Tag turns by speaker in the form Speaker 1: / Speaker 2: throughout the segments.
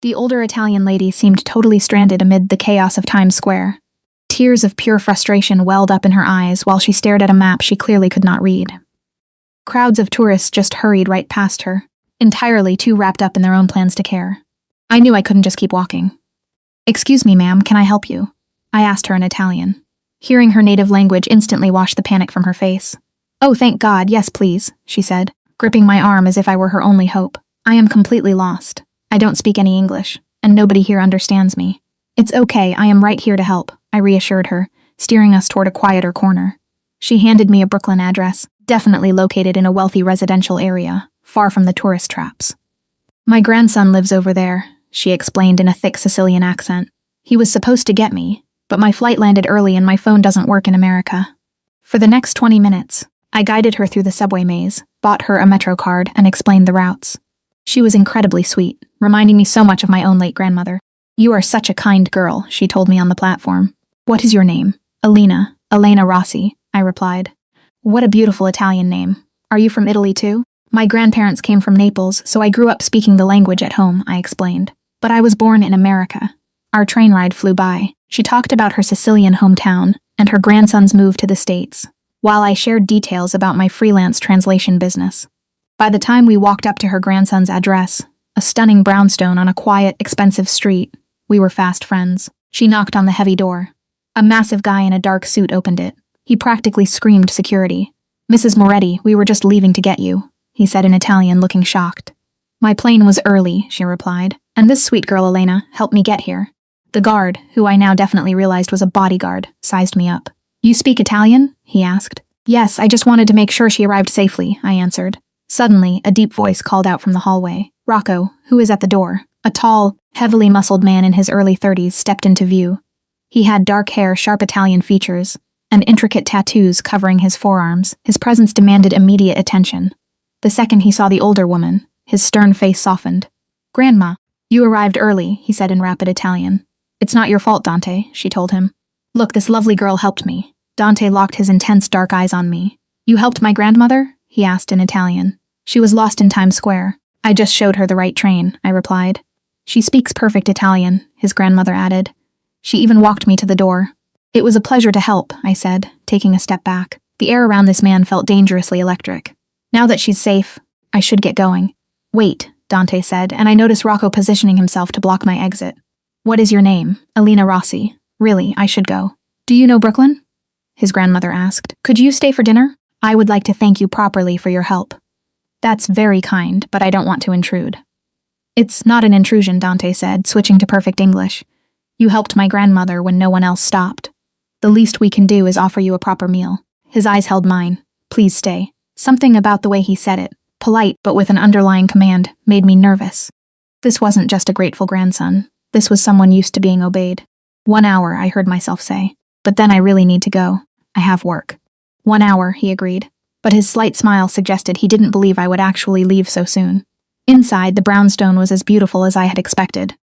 Speaker 1: The older Italian lady seemed totally stranded amid the chaos of Times Square. Tears of pure frustration welled up in her eyes while she stared at a map she clearly could not read. Crowds of tourists just hurried right past her, entirely too wrapped up in their own plans to care. I knew I couldn't just keep walking. "Excuse me, ma'am, can I help you?" I asked her in Italian. Hearing her native language instantly washed the panic from her face. "Oh, thank God, yes, please," she said, gripping my arm as if I were her only hope. "I am completely lost. I don't speak any English, and nobody here understands me." "It's okay, I am right here to help," I reassured her, steering us toward a quieter corner. She handed me a Brooklyn address, definitely located in a wealthy residential area, far from the tourist traps. "My grandson lives over there," she explained in a thick Sicilian accent. "He was supposed to get me, but my flight landed early and my phone doesn't work in America." For the next 20 minutes, I guided her through the subway maze, bought her a Metro card, and explained the routes. She was incredibly sweet, reminding me so much of my own late grandmother. "You are such a kind girl," she told me on the platform. "What is your name?" Elena Rossi," I replied. "What a beautiful Italian name. Are you from Italy too?" "My grandparents came from Naples, so I grew up speaking the language at home," I explained. "But I was born in America." Our train ride flew by. She talked about her Sicilian hometown and her grandson's move to the States, while I shared details about my freelance translation business. By the time we walked up to her grandson's address, a stunning brownstone on a quiet, expensive street, we were fast friends. She knocked on the heavy door. A massive guy in a dark suit opened it. He practically screamed security. "Mrs. Moretti, we were just leaving to get you," he said in Italian, looking shocked. "My plane was early," she replied, "and this sweet girl Elena helped me get here." The guard, who I now definitely realized was a bodyguard, sized me up. "You speak Italian?" he asked. "Yes, I just wanted to make sure she arrived safely," I answered. Suddenly, a deep voice called out from the hallway. "Rocco, who is at the door?" A tall, heavily muscled man in his early 30s stepped into view. He had dark hair, sharp Italian features, and intricate tattoos covering his forearms. His presence demanded immediate attention. The second he saw the older woman, his stern face softened. "Grandma, you arrived early," he said in rapid Italian. "It's not your fault, Dante," she told him. "Look, this lovely girl helped me." Dante locked his intense dark eyes on me. "You helped my grandmother?" he asked in Italian. "She was lost in Times Square. I just showed her the right train," I replied. "She speaks perfect Italian," his grandmother added. "She even walked me to the door." "It was a pleasure to help," I said, taking a step back. The air around this man felt dangerously electric. "Now that she's safe, I should get going." "Wait," Dante said, and I noticed Rocco positioning himself to block my exit. "What is your name?" "Elena Rossi." "Really, I should go." "Do you know Brooklyn?" his grandmother asked. "Could you stay for dinner? I would like to thank you properly for your help." "That's very kind, but I don't want to intrude." "It's not an intrusion," Dante said, switching to perfect English. "You helped my grandmother when no one else stopped. The least we can do is offer you a proper meal." His eyes held mine. "Please stay." Something about the way he said it, polite but with an underlying command, made me nervous. This wasn't just a grateful grandson. This was someone used to being obeyed. "1 hour," I heard myself say. "But then I really need to go. I have work." 1 hour, he agreed. But his slight smile suggested he didn't believe I would actually leave so soon. Inside, the brownstone was as beautiful as I had expected.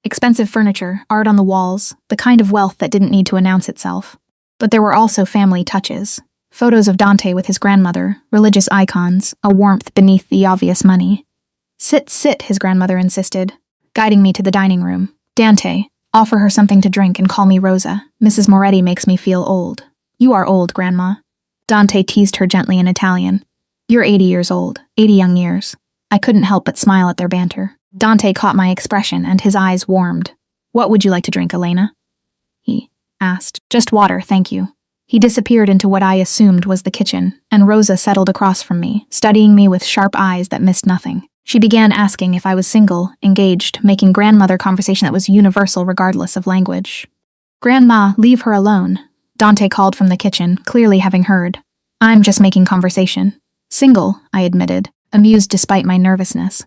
Speaker 1: Expensive furniture, art on the walls, the kind of wealth that didn't need to announce itself. But there were also family touches. Photos of Dante with his grandmother, religious icons, a warmth beneath the obvious money. "Sit, sit," his grandmother insisted, guiding me to the dining room. "Dante, offer her something to drink and call me Rosa. Mrs. Moretti makes me feel old." "You are old, Grandma." Dante teased her gently in Italian. "You're 80 years old, 80 young years." I couldn't help but smile at their banter. Dante caught my expression and his eyes warmed. "What would you like to drink, Elena?" he asked. "Just water, thank you." He disappeared into what I assumed was the kitchen, and Rosa settled across from me, studying me with sharp eyes that missed nothing. She began asking if I was single, engaged, making grandmother conversation that was universal regardless of language. "Grandma, leave her alone," Dante called from the kitchen, clearly having heard. "I'm just making conversation." "Single," I admitted, amused despite my nervousness.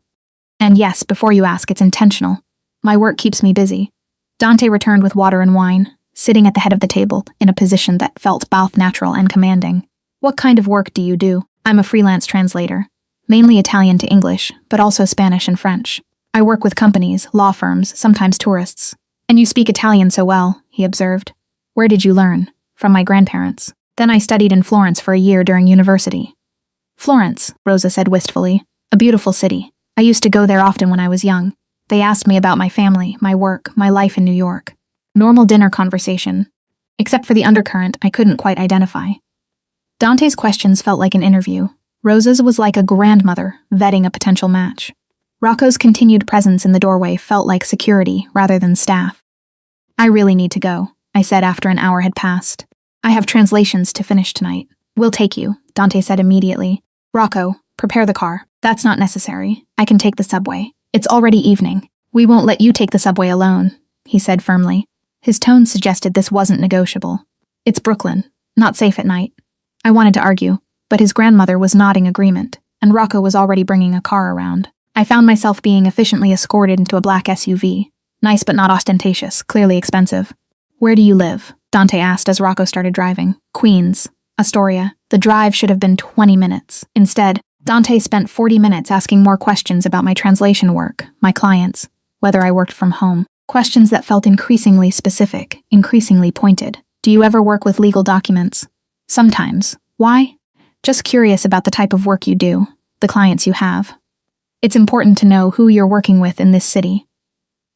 Speaker 1: "And yes, before you ask, it's intentional. My work keeps me busy." Dante returned with water and wine, sitting at the head of the table in a position that felt both natural and commanding. "What kind of work do you do?" "I'm a freelance translator, mainly Italian to English, but also Spanish and French. I work with companies, law firms, sometimes tourists." "And you speak Italian so well," he observed. "Where did you learn?" "From my grandparents. Then I studied in Florence for a year during university." "Florence," Rosa said wistfully. "A beautiful city. I used to go there often when I was young." They asked me about my family, my work, my life in New York. Normal dinner conversation. Except for the undercurrent I couldn't quite identify. Dante's questions felt like an interview. Rosa's was like a grandmother vetting a potential match. Rocco's continued presence in the doorway felt like security rather than staff. I really need to go, I said after an hour had passed. I have translations to finish tonight. We'll take you, Dante said immediately. Rocco, prepare the car. That's not necessary. I can take the subway. It's already evening. We won't let you take the subway alone, he said firmly. His tone suggested this wasn't negotiable. It's Brooklyn. Not safe at night. I wanted to argue, but his grandmother was nodding agreement, and Rocco was already bringing a car around. I found myself being efficiently escorted into a black SUV. Nice but not ostentatious, clearly expensive. Where do you live? Dante asked as Rocco started driving. Queens. Astoria. The drive should have been 20 minutes. Instead, Dante spent 40 minutes asking more questions about my translation work, my clients, whether I worked from home. Questions that felt increasingly specific, increasingly pointed. Do you ever work with legal documents? Sometimes. Why? Just curious about the type of work you do, the clients you have. It's important to know who you're working with in this city.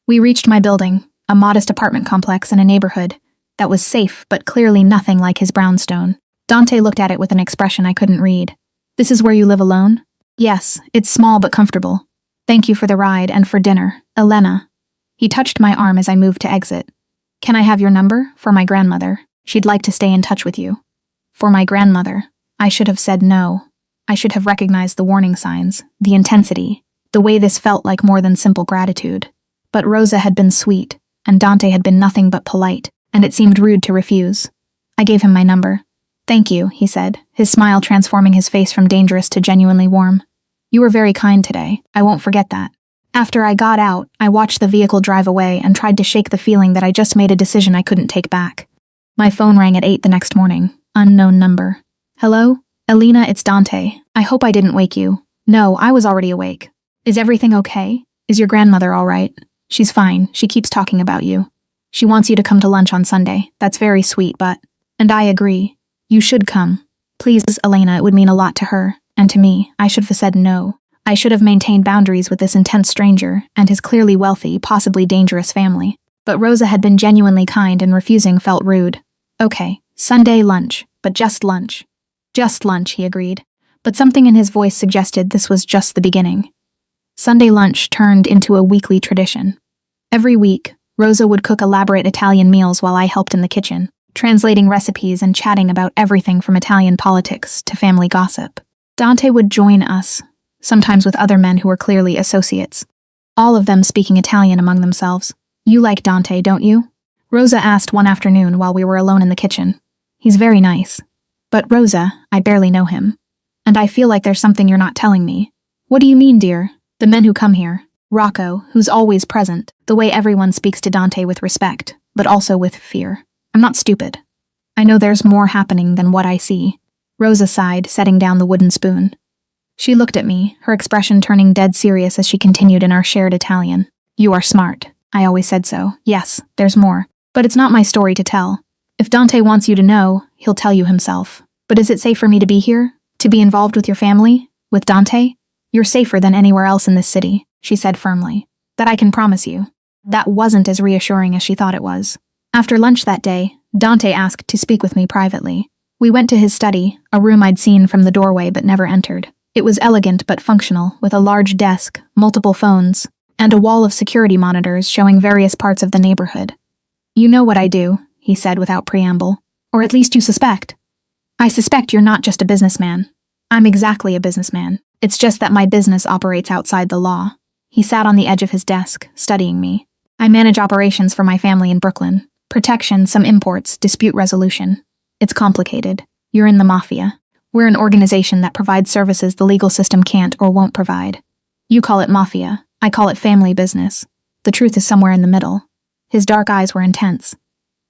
Speaker 1: We reached my building, a modest apartment complex in a neighborhood that was safe but clearly nothing like his brownstone. Dante looked at it with an expression I couldn't read. This is where you live alone? Yes, it's small but comfortable. Thank you for the ride and for dinner, Elena. He touched my arm as I moved to exit. Can I have your number? For my grandmother. She'd like to stay in touch with you. For my grandmother. I should have said no. I should have recognized the warning signs, the intensity, the way this felt like more than simple gratitude. But Rosa had been sweet, and Dante had been nothing but polite, and it seemed rude to refuse. I gave him my number. Thank you, he said, his smile transforming his face from dangerous to genuinely warm. You were very kind today. I won't forget that. After I got out, I watched the vehicle drive away and tried to shake the feeling that I just made a decision I couldn't take back. My phone rang at 8 the next morning. Unknown number. Hello? Elena, it's Dante. I hope I didn't wake you. No, I was already awake. Is everything okay? Is your grandmother all right? She's fine. She keeps talking about you. She wants you to come to lunch on Sunday. That's very sweet, but... And I agree. You should come. Please, Elena, it would mean a lot to her. And to me. I should have said no. I should have maintained boundaries with this intense stranger and his clearly wealthy, possibly dangerous family. But Rosa had been genuinely kind and refusing felt rude. Okay, Sunday lunch, but just lunch. Just lunch, he agreed. But something in his voice suggested this was just the beginning. Sunday lunch turned into a weekly tradition. Every week, Rosa would cook elaborate Italian meals while I helped in the kitchen, translating recipes and chatting about everything from Italian politics to family gossip. Dante would join us, sometimes with other men who were clearly associates, all of them speaking Italian among themselves. You like Dante, don't you? Rosa asked one afternoon while we were alone in the kitchen. He's very nice. But Rosa, I barely know him. And I feel like there's something you're not telling me. What do you mean, dear? The men who come here. Rocco, who's always present, the way everyone speaks to Dante with respect, but also with fear. I'm not stupid. I know there's more happening than what I see. Rosa sighed, setting down the wooden spoon. She looked at me, her expression turning dead serious as she continued in our shared Italian. You are smart. I always said so. Yes, there's more. But it's not my story to tell. If Dante wants you to know, he'll tell you himself. But is it safe for me to be here? To be involved with your family? With Dante? You're safer than anywhere else in this city, she said firmly. That I can promise you. That wasn't as reassuring as she thought it was. After lunch that day, Dante asked to speak with me privately. We went to his study, a room I'd seen from the doorway but never entered. It was elegant but functional, with a large desk, multiple phones, and a wall of security monitors showing various parts of the neighborhood. You know what I do, he said without preamble. Or at least you suspect. I suspect you're not just a businessman. I'm exactly a businessman. It's just that my business operates outside the law. He sat on the edge of his desk, studying me. I manage operations for my family in Brooklyn. Protection, some imports, dispute resolution. It's complicated. You're in the mafia. We're an organization that provides services the legal system can't or won't provide. You call it mafia. I call it family business. The truth is somewhere in the middle. His dark eyes were intense.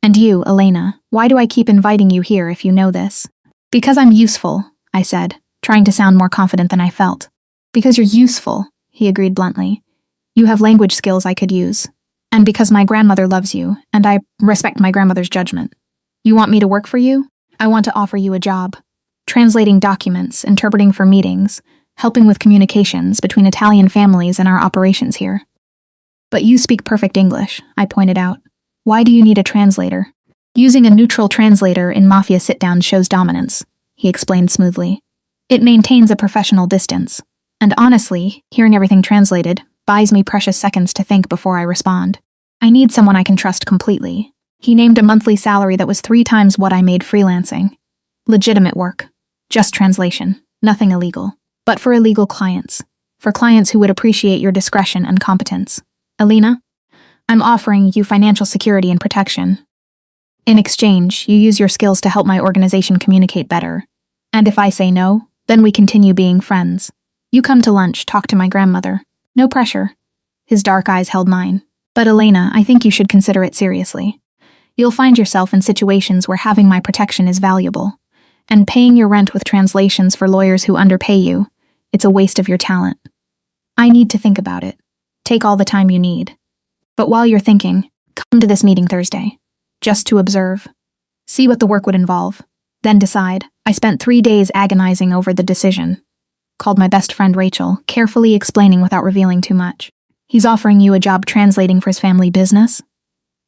Speaker 1: And you, Elena, why do I keep inviting you here if you know this? Because I'm useful, I said, trying to sound more confident than I felt. Because you're useful, he agreed bluntly. You have language skills I could use. And because my grandmother loves you, and I respect my grandmother's judgment. You want me to work for you? I want to offer you a job. Translating documents, interpreting for meetings, helping with communications between Italian families and our operations here. But you speak perfect English, I pointed out. Why do you need a translator? Using a neutral translator in Mafia sit-down shows dominance, he explained smoothly. It maintains a professional distance. And honestly, hearing everything translated buys me precious seconds to think before I respond. I need someone I can trust completely. He named a monthly salary that was 3 times what I made freelancing. Legitimate work. Just translation. Nothing illegal. But for illegal clients. For clients who would appreciate your discretion and competence. Alina, I'm offering you financial security and protection. In exchange, you use your skills to help my organization communicate better. And if I say no, then we continue being friends. You come to lunch, talk to my grandmother. No pressure. His dark eyes held mine. But Elena, I think you should consider it seriously. You'll find yourself in situations where having my protection is valuable. And paying your rent with translations for lawyers who underpay you, it's a waste of your talent. I need to think about it. Take all the time you need. But while you're thinking, come to this meeting Thursday. Just to observe. See what the work would involve. Then decide. I spent 3 days agonizing over the decision. Called my best friend Rachel, carefully explaining without revealing too much. He's offering you a job translating for his family business?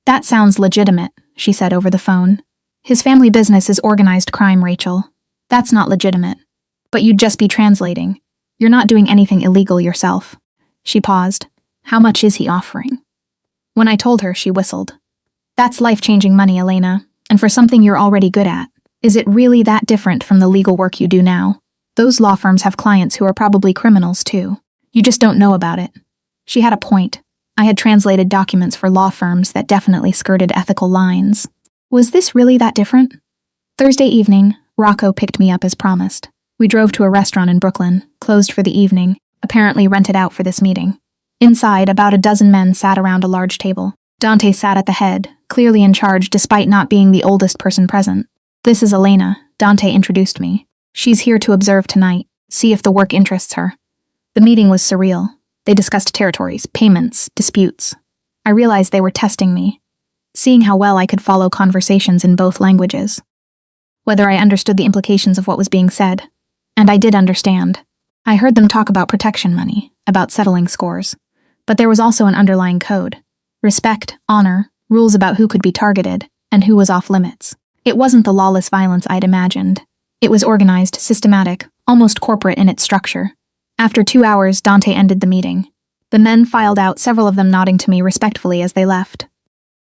Speaker 1: That sounds legitimate, she said over the phone. His family business is organized crime, Rachel. That's not legitimate. But you'd just be translating. You're not doing anything illegal yourself. She paused. How much is he offering? When I told her, she whistled. That's life-changing money, Elena, and for something you're already good at. Is it really that different from the legal work you do now? Those law firms have clients who are probably criminals, too. You just don't know about it. She had a point. I had translated documents for law firms that definitely skirted ethical lines. Was this really that different? Thursday evening, Rocco picked me up as promised. We drove to a restaurant in Brooklyn, closed for the evening, apparently rented out for this meeting. Inside, about a dozen men sat around a large table. Dante sat at the head, clearly in charge despite not being the oldest person present. This is Elena, Dante introduced me. She's here to observe tonight, see if the work interests her. The meeting was surreal. They discussed territories, payments, disputes. I realized they were testing me, seeing how well I could follow conversations in both languages. Whether I understood the implications of what was being said. And I did understand. I heard them talk about protection money, about settling scores. But there was also an underlying code. Respect, honor, rules about who could be targeted, and who was off limits. It wasn't the lawless violence I'd imagined. It was organized, systematic, almost corporate in its structure. After 2 hours, Dante ended the meeting. The men filed out, several of them nodding to me respectfully as they left.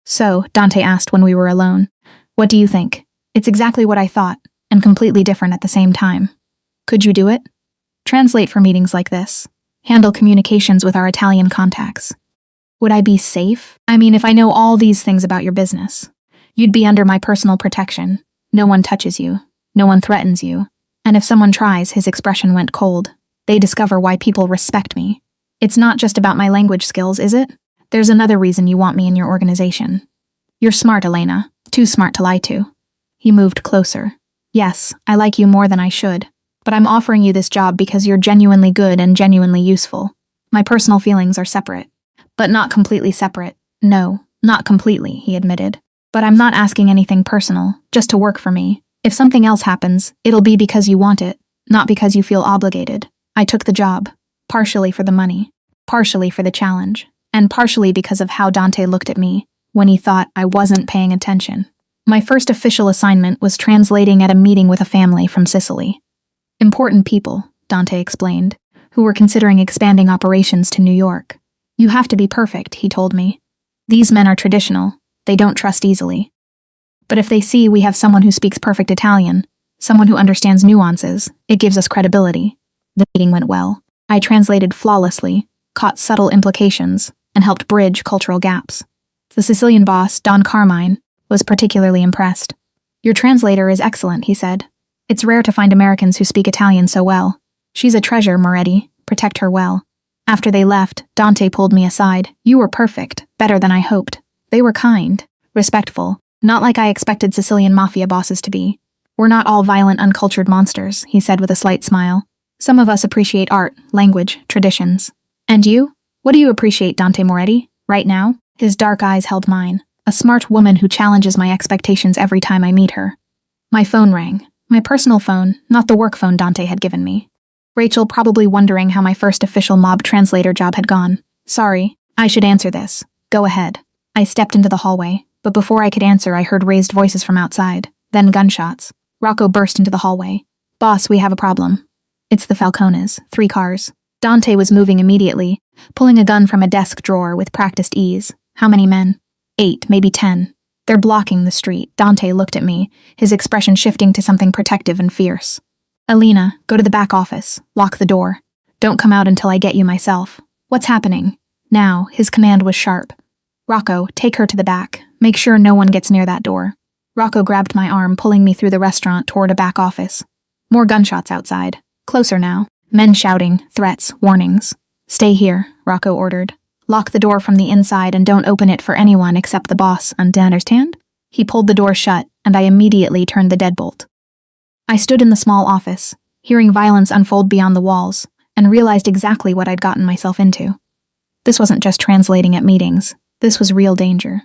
Speaker 1: So, Dante asked when we were alone, what do you think? It's exactly what I thought, and completely different at the same time. Could you do it? Translate for meetings like this. Handle communications with our Italian contacts. Would I be safe? I mean, if I know all these things about your business. You'd be under my personal protection. No one touches you. No one threatens you. And if someone tries, his expression went cold. They discover why people respect me. It's not just about my language skills, is it? There's another reason you want me in your organization. You're smart, Elena. Too smart to lie to. He moved closer. Yes, I like you more than I should. But I'm offering you this job because you're genuinely good and genuinely useful. My personal feelings are separate. But not completely separate. No, not completely, he admitted. But I'm not asking anything personal, just to work for me. If something else happens, it'll be because you want it, not because you feel obligated. I took the job, partially for the money, partially for the challenge, and partially because of how Dante looked at me when he thought I wasn't paying attention. My first official assignment was translating at a meeting with a family from Sicily. Important people, Dante explained, who were considering expanding operations to New York. You have to be perfect, he told me. These men are traditional. They don't trust easily. But if they see we have someone who speaks perfect Italian, someone who understands nuances, it gives us credibility. The meeting went well. I translated flawlessly, caught subtle implications, and helped bridge cultural gaps. The Sicilian boss, Don Carmine, was particularly impressed. Your translator is excellent, he said. It's rare to find Americans who speak Italian so well. She's a treasure, Moretti. Protect her well. After they left, Dante pulled me aside. You were perfect, better than I hoped. They were kind, respectful, not like I expected Sicilian mafia bosses to be. We're not all violent, uncultured monsters, he said with a slight smile. Some of us appreciate art, language, traditions. And you? What do you appreciate, Dante Moretti, right now? His dark eyes held mine. A smart woman who challenges my expectations every time I meet her. My phone rang. My personal phone, not the work phone Dante had given me. Rachel probably wondering how my first official mob translator job had gone. Sorry, I should answer this. Go ahead. I stepped into the hallway, but before I could answer, I heard raised voices from outside, then gunshots. Rocco burst into the hallway. Boss, we have a problem. It's the Falcones, 3 cars. Dante was moving immediately, pulling a gun from a desk drawer with practiced ease. How many men? 8, maybe 10. They're blocking the street. Dante looked at me, his expression shifting to something protective and fierce. Alina, go to the back office. Lock the door. Don't come out until I get you myself. What's happening? Now, his command was sharp. Rocco, take her to the back. Make sure no one gets near that door. Rocco grabbed my arm, pulling me through the restaurant toward a back office. More gunshots outside. Closer now. Men shouting, threats, warnings. Stay here, Rocco ordered. Lock the door from the inside and don't open it for anyone except the boss, understand? He pulled the door shut, and I immediately turned the deadbolt. I stood in the small office, hearing violence unfold beyond the walls, and realized exactly what I'd gotten myself into. This wasn't just translating at meetings. This was real danger.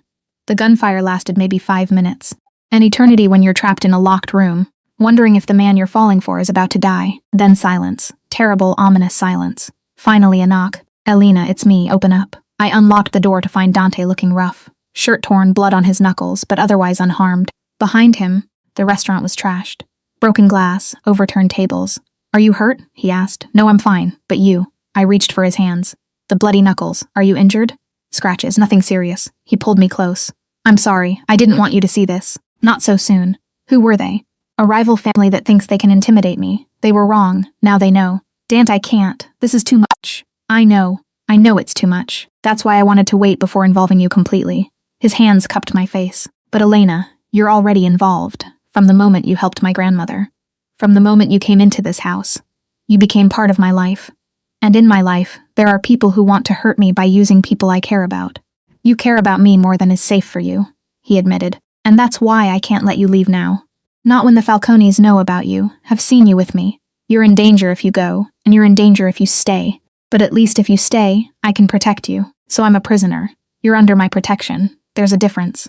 Speaker 1: The gunfire lasted maybe 5 minutes. An eternity when you're trapped in a locked room, wondering if the man you're falling for is about to die. Then silence. Terrible, ominous silence. Finally a knock. Alina, it's me, open up. I unlocked the door to find Dante looking rough. Shirt torn, blood on his knuckles, but otherwise unharmed. Behind him, the restaurant was trashed. Broken glass, overturned tables. Are you hurt? He asked. No, I'm fine. But you. I reached for his hands. The bloody knuckles. Are you injured? Scratches, nothing serious. He pulled me close. I'm sorry, I didn't want you to see this. Not so soon. Who were they? A rival family that thinks they can intimidate me. They were wrong. Now they know. Dant, I can't. This is too much. I know it's too much. That's why I wanted to wait before involving you completely. His hands cupped my face. But Elena, you're already involved. From the moment you helped my grandmother. From the moment you came into this house. You became part of my life. And in my life, there are people who want to hurt me by using people I care about. You care about me more than is safe for you, he admitted. And that's why I can't let you leave now. Not when the Falcones know about you, have seen you with me. You're in danger if you go, and you're in danger if you stay. But at least if you stay, I can protect you. So I'm a prisoner. You're under my protection. There's a difference.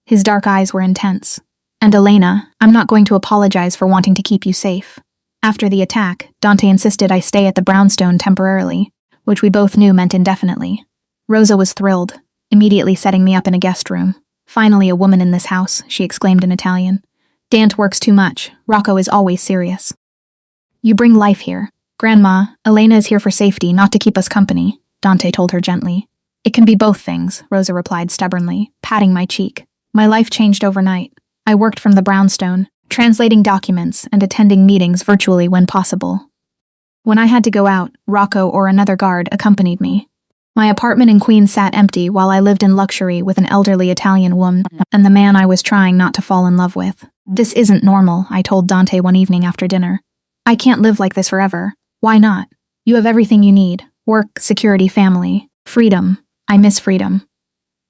Speaker 1: His dark eyes were intense. And Elena, I'm not going to apologize for wanting to keep you safe. After the attack, Dante insisted I stay at the brownstone temporarily, which we both knew meant indefinitely. Rosa was thrilled, immediately setting me up in a guest room. Finally a woman in this house, she exclaimed in Italian. Dant works too much. Rocco is always serious. You bring life here. Grandma, Elena is here for safety, not to keep us company, Dante told her gently. It can be both things, Rosa replied stubbornly, patting my cheek. My life changed overnight. I worked from the brownstone, translating documents and attending meetings virtually when possible. When I had to go out, Rocco or another guard accompanied me. My apartment in Queens sat empty while I lived in luxury with an elderly Italian woman and the man I was trying not to fall in love with. This isn't normal, I told Dante one evening after dinner. I can't live like this forever. Why not? You have everything you need. Work, security, family. Freedom. I miss freedom.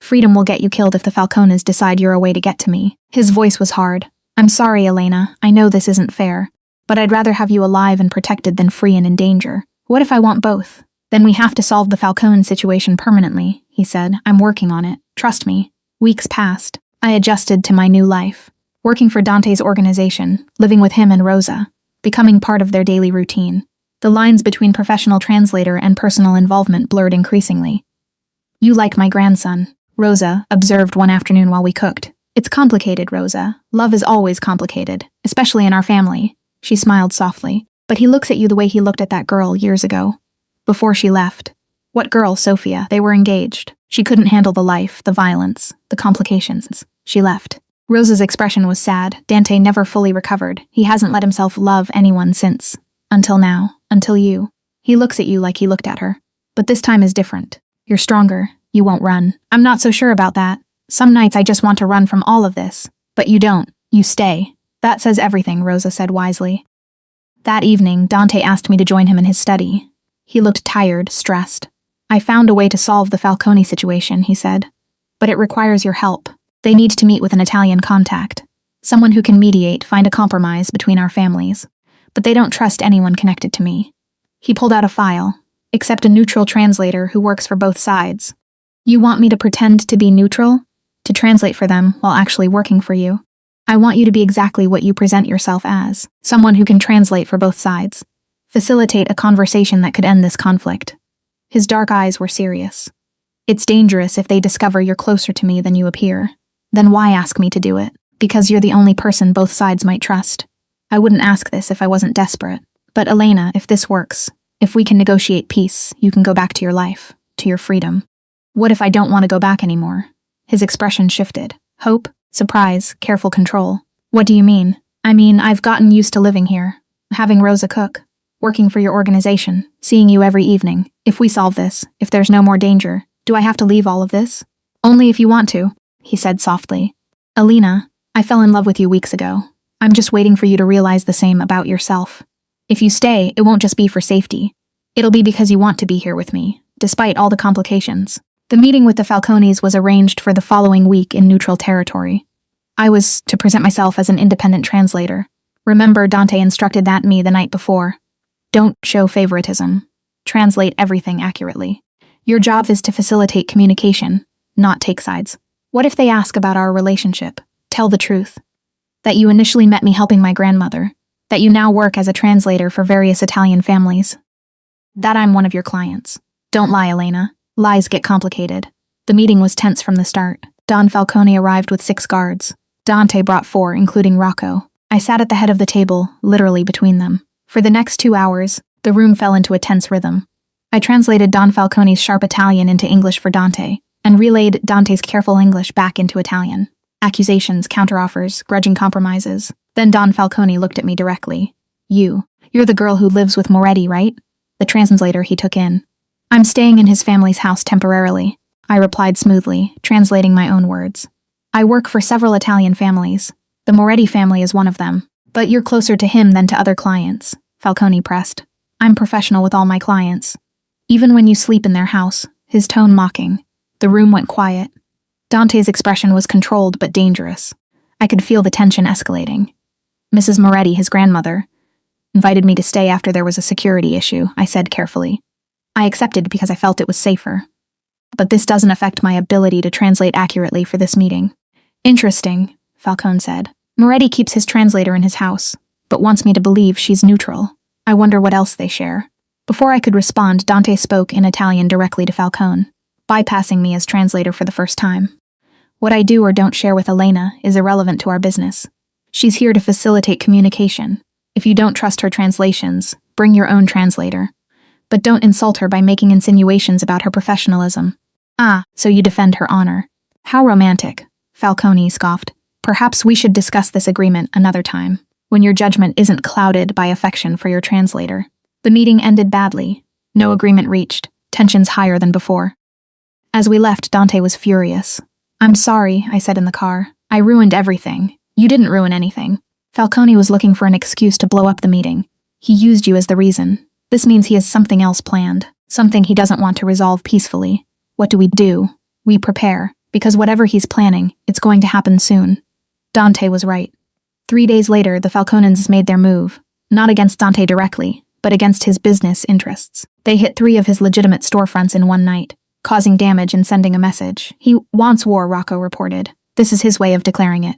Speaker 1: Freedom will get you killed if the Falcones decide you're a way to get to me. His voice was hard. I'm sorry, Elena. I know this isn't fair. But I'd rather have you alive and protected than free and in danger. What if I want both? Then we have to solve the Falcone situation permanently, he said. I'm working on it. Trust me. Weeks passed. I adjusted to my new life. Working for Dante's organization, living with him and Rosa, becoming part of their daily routine. The lines between professional translator and personal involvement blurred increasingly. You like my grandson, Rosa observed one afternoon while we cooked. It's complicated, Rosa. Love is always complicated, especially in our family. She smiled softly. But he looks at you the way he looked at that girl years ago. Before she left. What girl, Sophia? They were engaged. She couldn't handle the life, the violence, the complications. She left. Rosa's expression was sad. Dante never fully recovered. He hasn't let himself love anyone since. Until now. Until you. He looks at you like he looked at her. But this time is different. You're stronger. You won't run. I'm not so sure about that. Some nights I just want to run from all of this. But you don't. You stay. That says everything, Rosa said wisely. That evening, Dante asked me to join him in his study. He looked tired, stressed. I found a way to solve the Falcone situation, he said. But it requires your help. They need to meet with an Italian contact. Someone who can mediate, find a compromise between our families. But they don't trust anyone connected to me. He pulled out a file. Except a neutral translator who works for both sides. You want me to pretend to be neutral? To translate for them while actually working for you? I want you to be exactly what you present yourself as. Someone who can translate for both sides. Facilitate a conversation that could end this conflict. His dark eyes were serious. It's dangerous if they discover you're closer to me than you appear. Then why ask me to do it? Because you're the only person both sides might trust. I wouldn't ask this if I wasn't desperate. But Elena, if this works, if we can negotiate peace, you can go back to your life, to your freedom. What if I don't want to go back anymore? His expression shifted. Hope, surprise, careful control. What do you mean? I mean, I've gotten used to living here, having Rosa cook, working for your organization, seeing you every evening. If we solve this, if there's no more danger, do I have to leave all of this? Only if you want to, he said softly. Alina, I fell in love with you weeks ago. I'm just waiting for you to realize the same about yourself. If you stay, it won't just be for safety. It'll be because you want to be here with me, despite all the complications. The meeting with the Falcones was arranged for the following week in neutral territory. I was to present myself as an independent translator. Remember, Dante instructed that me the night before. Don't show favoritism. Translate everything accurately. Your job is to facilitate communication, not take sides. What if they ask about our relationship? Tell the truth. That you initially met me helping my grandmother. That you now work as a translator for various Italian families. That I'm one of your clients. Don't lie, Elena. Lies get complicated. The meeting was tense from the start. Don Falcone arrived with 6 guards. Dante brought 4, including Rocco. I sat at the head of the table, literally between them. For the next 2 hours, the room fell into a tense rhythm. I translated Don Falcone's sharp Italian into English for Dante, and relayed Dante's careful English back into Italian. Accusations, counteroffers, grudging compromises. Then Don Falcone looked at me directly. You're the girl who lives with Moretti, right? The translator he took in. I'm staying in his family's house temporarily, I replied smoothly, translating my own words. I work for several Italian families. The Moretti family is one of them. But you're closer to him than to other clients, Falcone pressed. I'm professional with all my clients. Even when you sleep in their house, his tone mocking. The room went quiet. Dante's expression was controlled but dangerous. I could feel the tension escalating. Mrs. Moretti, his grandmother, invited me to stay after there was a security issue, I said carefully. I accepted because I felt it was safer. But this doesn't affect my ability to translate accurately for this meeting. Interesting, Falcone said. Moretti keeps his translator in his house, but wants me to believe she's neutral. I wonder what else they share. Before I could respond, Dante spoke in Italian directly to Falcone, bypassing me as translator for the first time. What I do or don't share with Elena is irrelevant to our business. She's here to facilitate communication. If you don't trust her translations, bring your own translator. But don't insult her by making insinuations about her professionalism. Ah, so you defend her honor. How romantic, Falcone scoffed. Perhaps we should discuss this agreement another time, when your judgment isn't clouded by affection for your translator. The meeting ended badly. No agreement reached, tensions higher than before. As we left, Dante was furious. I'm sorry, I said in the car. I ruined everything. You didn't ruin anything. Falcone was looking for an excuse to blow up the meeting. He used you as the reason. This means he has something else planned, something he doesn't want to resolve peacefully. What do? We prepare, because whatever he's planning, it's going to happen soon. Dante was right. 3 days later, the Falcones made their move, not against Dante directly, but against his business interests. They hit 3 of his legitimate storefronts in one night, causing damage and sending a message. He wants war, Rocco reported. This is his way of declaring it.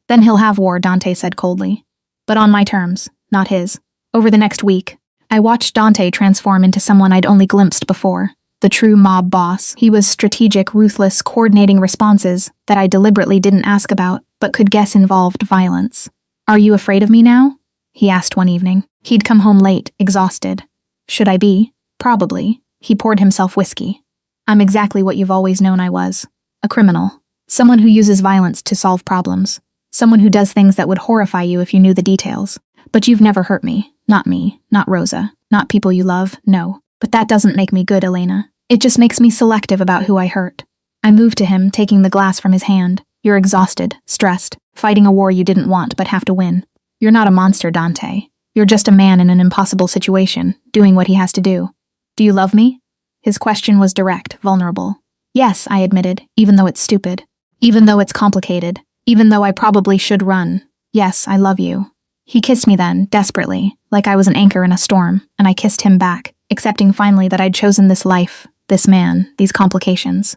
Speaker 1: Then he'll have war, Dante said coldly. But on my terms, not his. Over the next week, I watched Dante transform into someone I'd only glimpsed before. The true mob boss. He was strategic, ruthless, coordinating responses that I deliberately didn't ask about, but could guess involved violence. Are you afraid of me now? He asked one evening. He'd come home late, exhausted. Should I be? Probably. He poured himself whiskey. I'm exactly what you've always known I was. A criminal. Someone who uses violence to solve problems. Someone who does things that would horrify you if you knew the details. But you've never hurt me. Not me. Not Rosa. Not people you love. No. But that doesn't make me good, Elena. It just makes me selective about who I hurt. I moved to him, taking the glass from his hand. You're exhausted, stressed, fighting a war you didn't want but have to win. You're not a monster, Dante. You're just a man in an impossible situation, doing what he has to do. Do you love me? His question was direct, vulnerable. Yes, I admitted, even though it's stupid. Even though it's complicated. Even though I probably should run. Yes, I love you. He kissed me then, desperately, like I was an anchor in a storm, and I kissed him back, accepting finally that I'd chosen this life, this man, these complications.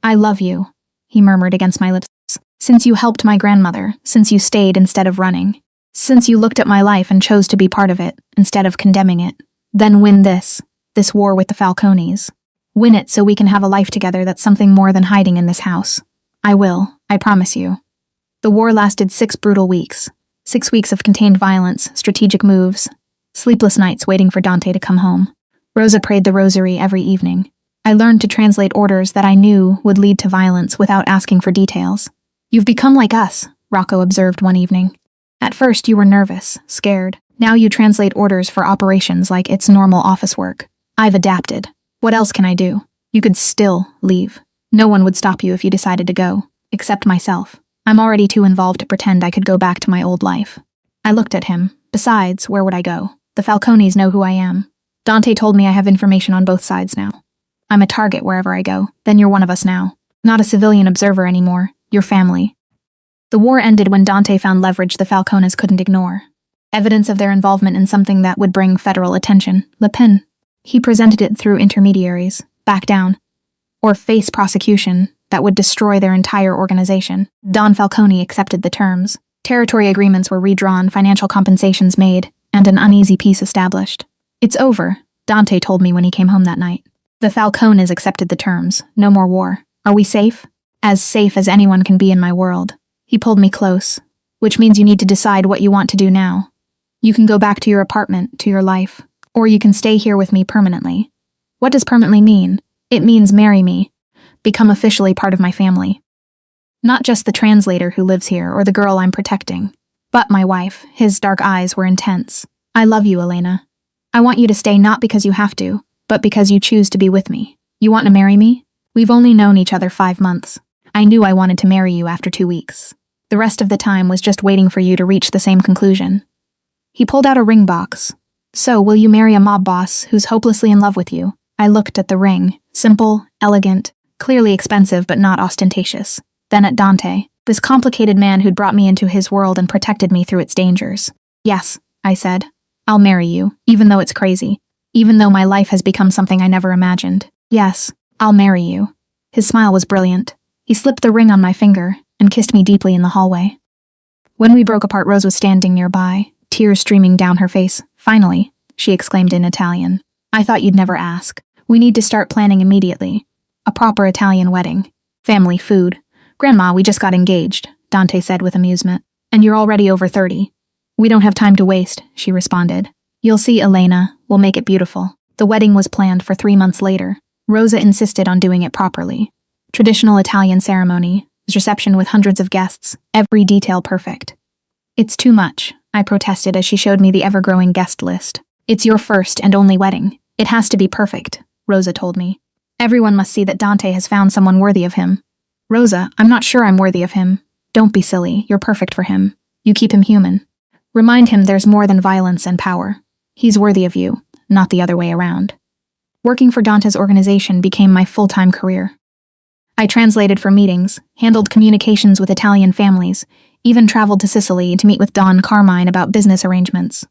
Speaker 1: I love you, he murmured against my lips. Since you helped my grandmother, since you stayed instead of running, since you looked at my life and chose to be part of it, instead of condemning it, then win this war with the Falcones. Win it so we can have a life together that's something more than hiding in this house. I will, I promise you. The war lasted 6 brutal weeks. 6 weeks of contained violence, strategic moves, sleepless nights waiting for Dante to come home. Rosa prayed the rosary every evening. I learned to translate orders that I knew would lead to violence without asking for details. You've become like us, Rocco observed one evening. At first you were nervous, scared. Now you translate orders for operations like it's normal office work. I've adapted. What else can I do? You could still leave. No one would stop you if you decided to go, except myself. I'm already too involved to pretend I could go back to my old life. I looked at him. Besides, where would I go? The Falcones know who I am. Dante told me I have information on both sides now. I'm a target wherever I go. Then you're one of us now. Not a civilian observer anymore. You're family. The war ended when Dante found leverage the Falcones couldn't ignore. Evidence of their involvement in something that would bring federal attention. Le Pen. He presented it through intermediaries. Back down. Or face prosecution that would destroy their entire organization. Don Falcone accepted the terms. Territory agreements were redrawn, financial compensations made, and an uneasy peace established. It's over, Dante told me when he came home that night. The Falcones accepted the terms. No more war. Are we safe? As safe as anyone can be in my world. He pulled me close, which means you need to decide what you want to do now. You can go back to your apartment, to your life, or you can stay here with me permanently. What does permanently mean? It means marry me. Become officially part of my family. Not just the translator who lives here or the girl I'm protecting, but my wife. His dark eyes were intense. I love you, Elena. I want you to stay not because you have to, but because you choose to be with me. You want to marry me? We've only known each other 5 months. I knew I wanted to marry you after 2 weeks. The rest of the time was just waiting for you to reach the same conclusion. He pulled out a ring box. So, will you marry a mob boss who's hopelessly in love with you? I looked at the ring. Simple, elegant, clearly expensive but not ostentatious. Then at Dante, this complicated man who'd brought me into his world and protected me through its dangers. Yes, I said. I'll marry you, even though it's crazy. Even though my life has become something I never imagined. Yes, I'll marry you. His smile was brilliant. He slipped the ring on my finger and kissed me deeply in the hallway. When we broke apart, Rose was standing nearby, tears streaming down her face. Finally, she exclaimed in Italian. I thought you'd never ask. We need to start planning immediately. A proper Italian wedding. Family food. Grandma, we just got engaged, Dante said with amusement. And you're already over 30. We don't have time to waste, she responded. You'll see, Elena. We'll make it beautiful. The wedding was planned for 3 months later. Rosa insisted on doing it properly. Traditional Italian ceremony, reception with hundreds of guests, every detail perfect. It's too much, I protested as she showed me the ever-growing guest list. It's your first and only wedding. It has to be perfect, Rosa told me. Everyone must see that Dante has found someone worthy of him. Rosa, I'm not sure I'm worthy of him. Don't be silly, you're perfect for him. You keep him human. Remind him there's more than violence and power. He's worthy of you, not the other way around. Working for Dante's organization became my full-time career. I translated for meetings, handled communications with Italian families, even traveled to Sicily to meet with Don Carmine about business arrangements.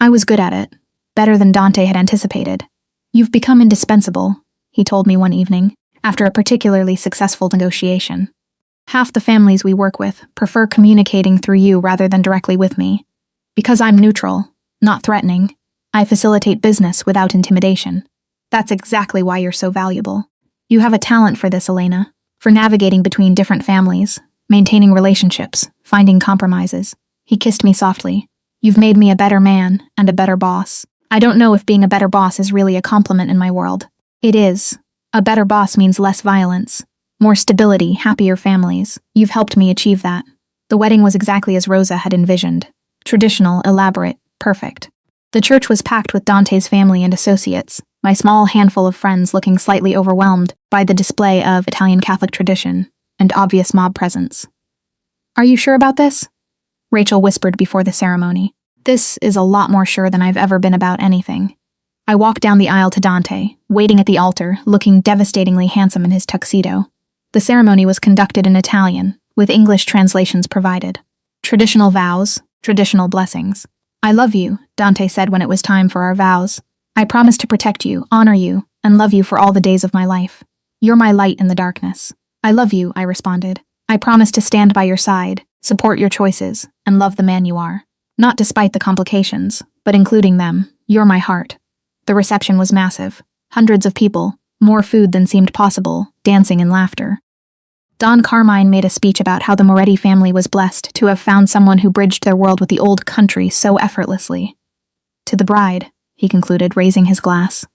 Speaker 1: I was good at it, better than Dante had anticipated. You've become indispensable, he told me one evening, after a particularly successful negotiation. Half the families we work with prefer communicating through you rather than directly with me. Because I'm neutral, not threatening, I facilitate business without intimidation. That's exactly why you're so valuable. You have a talent for this, Elena, for navigating between different families, maintaining relationships, finding compromises. He kissed me softly. You've made me a better man and a better boss. I don't know if being a better boss is really a compliment in my world. It is. A better boss means less violence, more stability, happier families. You've helped me achieve that. The wedding was exactly as Rosa had envisioned. Traditional, elaborate, perfect. The church was packed with Dante's family and associates, my small handful of friends looking slightly overwhelmed by the display of Italian Catholic tradition and obvious mob presence. Are you sure about this? Rachel whispered before the ceremony. This is a lot more sure than I've ever been about anything. I walked down the aisle to Dante, waiting at the altar, looking devastatingly handsome in his tuxedo. The ceremony was conducted in Italian, with English translations provided. Traditional vows, traditional blessings. I love you, Dante said when it was time for our vows. I promise to protect you, honor you, and love you for all the days of my life. You're my light in the darkness. I love you, I responded. I promise to stand by your side, support your choices, and love the man you are. Not despite the complications, but including them. You're my heart. The reception was massive. Hundreds of people, More food than seemed possible, dancing and laughter. Don Carmine made a speech about how the Moretti family was blessed to have found someone who bridged their world with the old country so effortlessly. To the bride, he concluded, raising his glass.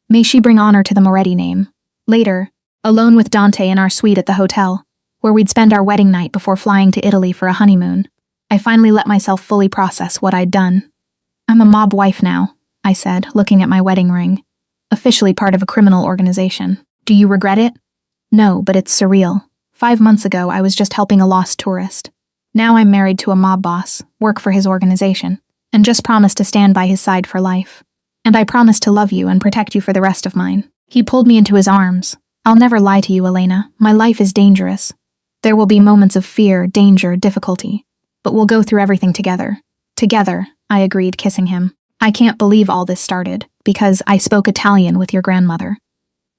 Speaker 1: May she bring honor to the Moretti name. Later, alone with Dante in our suite at the hotel, where we'd spend our wedding night before flying to Italy for a honeymoon, I finally let myself fully process what I'd done. I'm a mob wife now, I said, looking at my wedding ring. Officially part of a criminal organization. Do you regret it? No, but it's surreal. 5 months ago, I was just helping a lost tourist. Now I'm married to a mob boss, work for his organization, and just promised to stand by his side for life. And I promise to love you and protect you for the rest of mine. He pulled me into his arms. I'll never lie to you, Elena. My life is dangerous. There will be moments of fear, danger, difficulty. But we'll go through everything together. Together, I agreed, kissing him. I can't believe all this started, because I spoke Italian with your grandmother.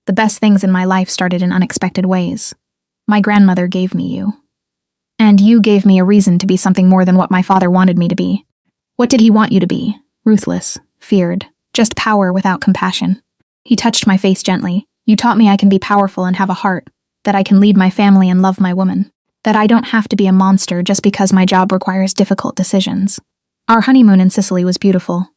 Speaker 1: The best things in my life started in unexpected ways. My grandmother gave me you. And you gave me a reason to be something more than what my father wanted me to be. What did he want you to be? Ruthless, feared, just power without compassion. He touched my face gently. You taught me I can be powerful and have a heart, that I can lead my family and love my woman, that I don't have to be a monster just because my job requires difficult decisions. Our honeymoon in Sicily was beautiful.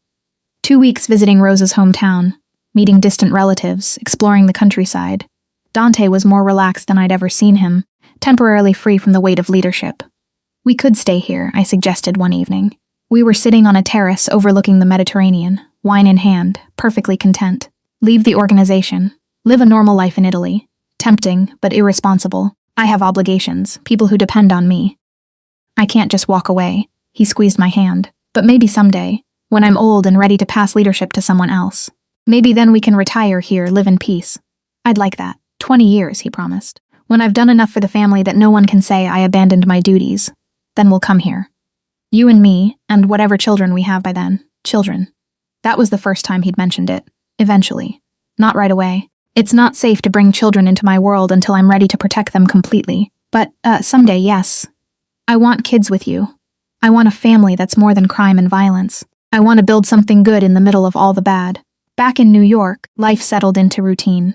Speaker 1: 2 weeks visiting Rosa's hometown, meeting distant relatives, exploring the countryside. Dante was more relaxed than I'd ever seen him, temporarily free from the weight of leadership. We could stay here, I suggested one evening. We were sitting on a terrace overlooking the Mediterranean, wine in hand, perfectly content. Leave the organization. Live a normal life in Italy. Tempting, but irresponsible. I have obligations, people who depend on me. I can't just walk away. He squeezed my hand. But maybe someday, when I'm old and ready to pass leadership to someone else. Maybe then we can retire here, live in peace. I'd like that. 20 years, he promised. When I've done enough for the family that no one can say I abandoned my duties, then we'll come here. You and me, and whatever children we have by then. Children. That was the first time he'd mentioned it. Eventually. Not right away. It's not safe to bring children into my world until I'm ready to protect them completely. But, someday, yes. I want kids with you. I want a family that's more than crime and violence. I want to build something good in the middle of all the bad. Back in New York, life settled into routine.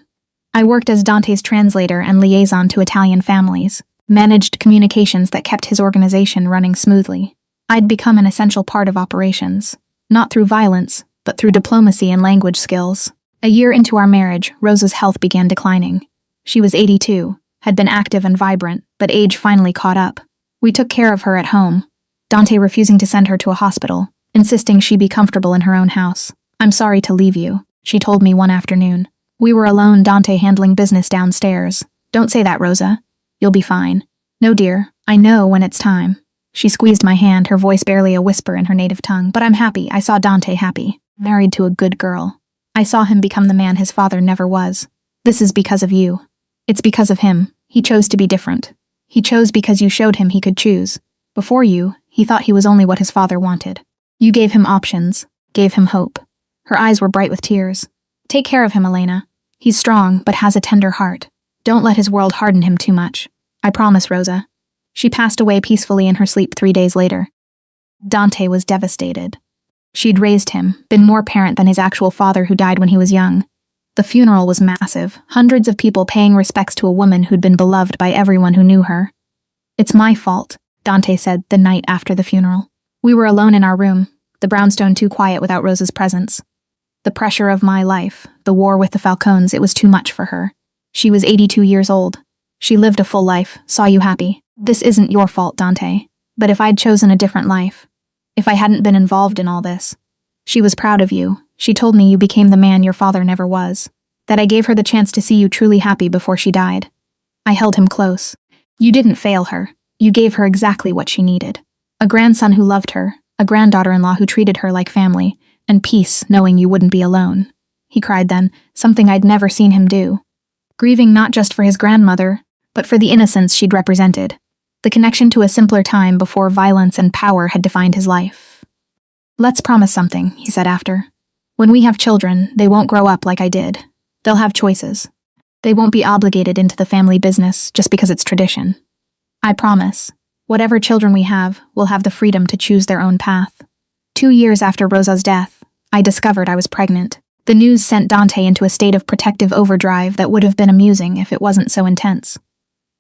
Speaker 1: I worked as Dante's translator and liaison to Italian families, managed communications that kept his organization running smoothly. I'd become an essential part of operations, not through violence, but through diplomacy and language skills. A year into our marriage, Rosa's health began declining. She was 82, had been active and vibrant, but age finally caught up. We took care of her at home, Dante refusing to send her to a hospital, insisting she be comfortable in her own house. I'm sorry to leave you, she told me one afternoon. We were alone, Dante handling business downstairs. Don't say that, Rosa. You'll be fine. No, dear, I know when it's time. She squeezed my hand, her voice barely a whisper in her native tongue. But I'm happy. I saw Dante happy. Married to a good girl. I saw him become the man his father never was. This is because of you. It's because of him. He chose to be different. He chose because you showed him he could choose. Before you, he thought he was only what his father wanted. You gave him options, gave him hope. Her eyes were bright with tears. Take care of him, Elena. He's strong, but has a tender heart. Don't let his world harden him too much. I promise, Rosa. She passed away peacefully in her sleep 3 days later. Dante was devastated. She'd raised him, been more parent than his actual father who died when he was young. The funeral was massive, hundreds of people paying respects to a woman who'd been beloved by everyone who knew her. It's my fault, Dante said the night after the funeral. We were alone in our room, the brownstone too quiet without Rosa's presence. The pressure of my life, the war with the Falcones, it was too much for her. She was 82 years old. She lived a full life, saw you happy. This isn't your fault, Dante. But if I'd chosen a different life, if I hadn't been involved in all this. She was proud of you. She told me you became the man your father never was. That I gave her the chance to see you truly happy before she died. I held him close. You didn't fail her. You gave her exactly what she needed. A grandson who loved her, a granddaughter-in-law who treated her like family, and peace knowing you wouldn't be alone. He cried then, something I'd never seen him do. Grieving not just for his grandmother, but for the innocence she'd represented. The connection to a simpler time before violence and power had defined his life. Let's promise something, he said after. When we have children, they won't grow up like I did. They'll have choices. They won't be obligated into the family business just because it's tradition. I promise, whatever children we have, will have the freedom to choose their own path. 2 years after Rosa's death, I discovered I was pregnant. The news sent Dante into a state of protective overdrive that would have been amusing if it wasn't so intense.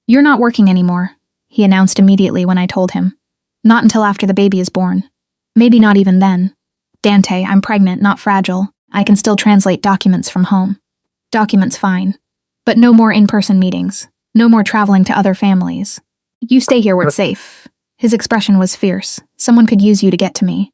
Speaker 1: "You're not working anymore," he announced immediately when I told him. "Not until after the baby is born. Maybe not even then. Dante, I'm pregnant, not fragile. I can still translate documents from home." "Documents, fine. But no more in-person meetings. No more traveling to other families. You stay here where it's safe." His expression was fierce. "Someone could use you to get to me.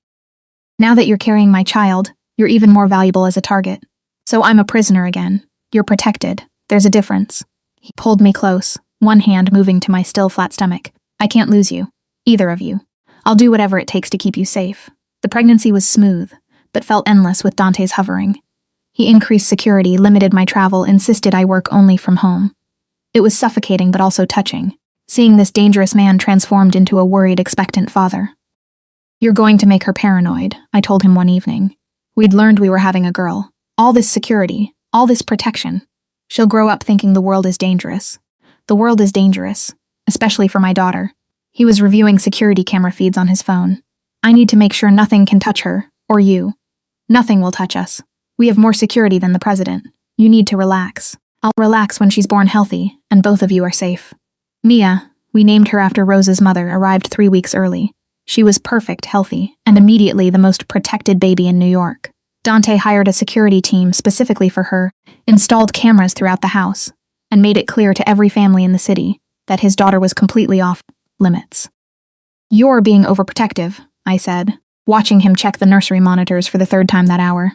Speaker 1: Now that you're carrying my child, you're even more valuable as a target. So I'm a prisoner again. You're protected. There's a difference." He pulled me close, one hand moving to my still flat stomach. "I can't lose you. Either of you. I'll do whatever it takes to keep you safe." The pregnancy was smooth, but felt endless with Dante's hovering. He increased security, limited my travel, insisted I work only from home. It was suffocating but also touching, seeing this dangerous man transformed into a worried, expectant father. "You're going to make her paranoid," I told him one evening. We'd learned we were having a girl. All this security, all this protection. She'll grow up thinking the world is dangerous. The world is dangerous, especially for my daughter. He was reviewing security camera feeds on his phone. "I need to make sure nothing can touch her, or you. Nothing will touch us. We have more security than the president. You need to relax. I'll relax when she's born healthy, and both of you are safe." Mia, we named her after Rose's mother, arrived 3 weeks early. She was perfect, healthy, and immediately the most protected baby in New York. Dante hired a security team specifically for her, installed cameras throughout the house, and made it clear to every family in the city that his daughter was completely off limits. "You're being overprotective," I said, watching him check the nursery monitors for the 3rd time that hour.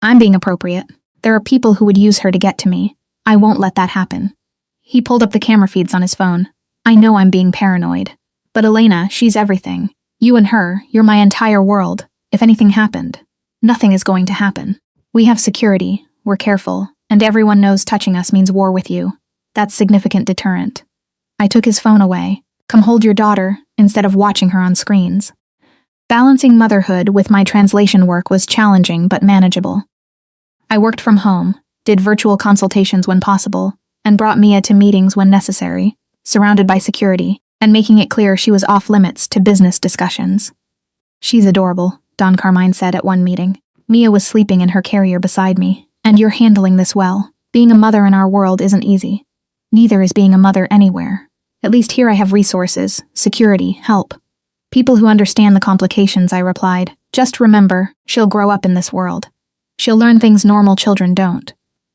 Speaker 1: "I'm being appropriate. There are people who would use her to get to me. I won't let that happen." He pulled up the camera feeds on his phone. "I know I'm being paranoid. But Elena, she's everything. You and her, you're my entire world. If anything happened, nothing is going to happen. We have security, we're careful, and everyone knows touching us means war with you. That's significant deterrent." I took his phone away. "Come hold your daughter," instead of watching her on screens. Balancing motherhood with my translation work was challenging but manageable. I worked from home, did virtual consultations when possible, and brought Mia to meetings when necessary, surrounded by security, and making it clear she was off limits to business discussions. "She's adorable," Don Carmine said at one meeting. Mia was sleeping in her carrier beside me. "And you're handling this well. Being a mother in our world isn't easy. Neither is being a mother anywhere. At least here I have resources, security, help. People who understand the complications," I replied. "Just remember, she'll grow up in this world. She'll learn things normal children don't.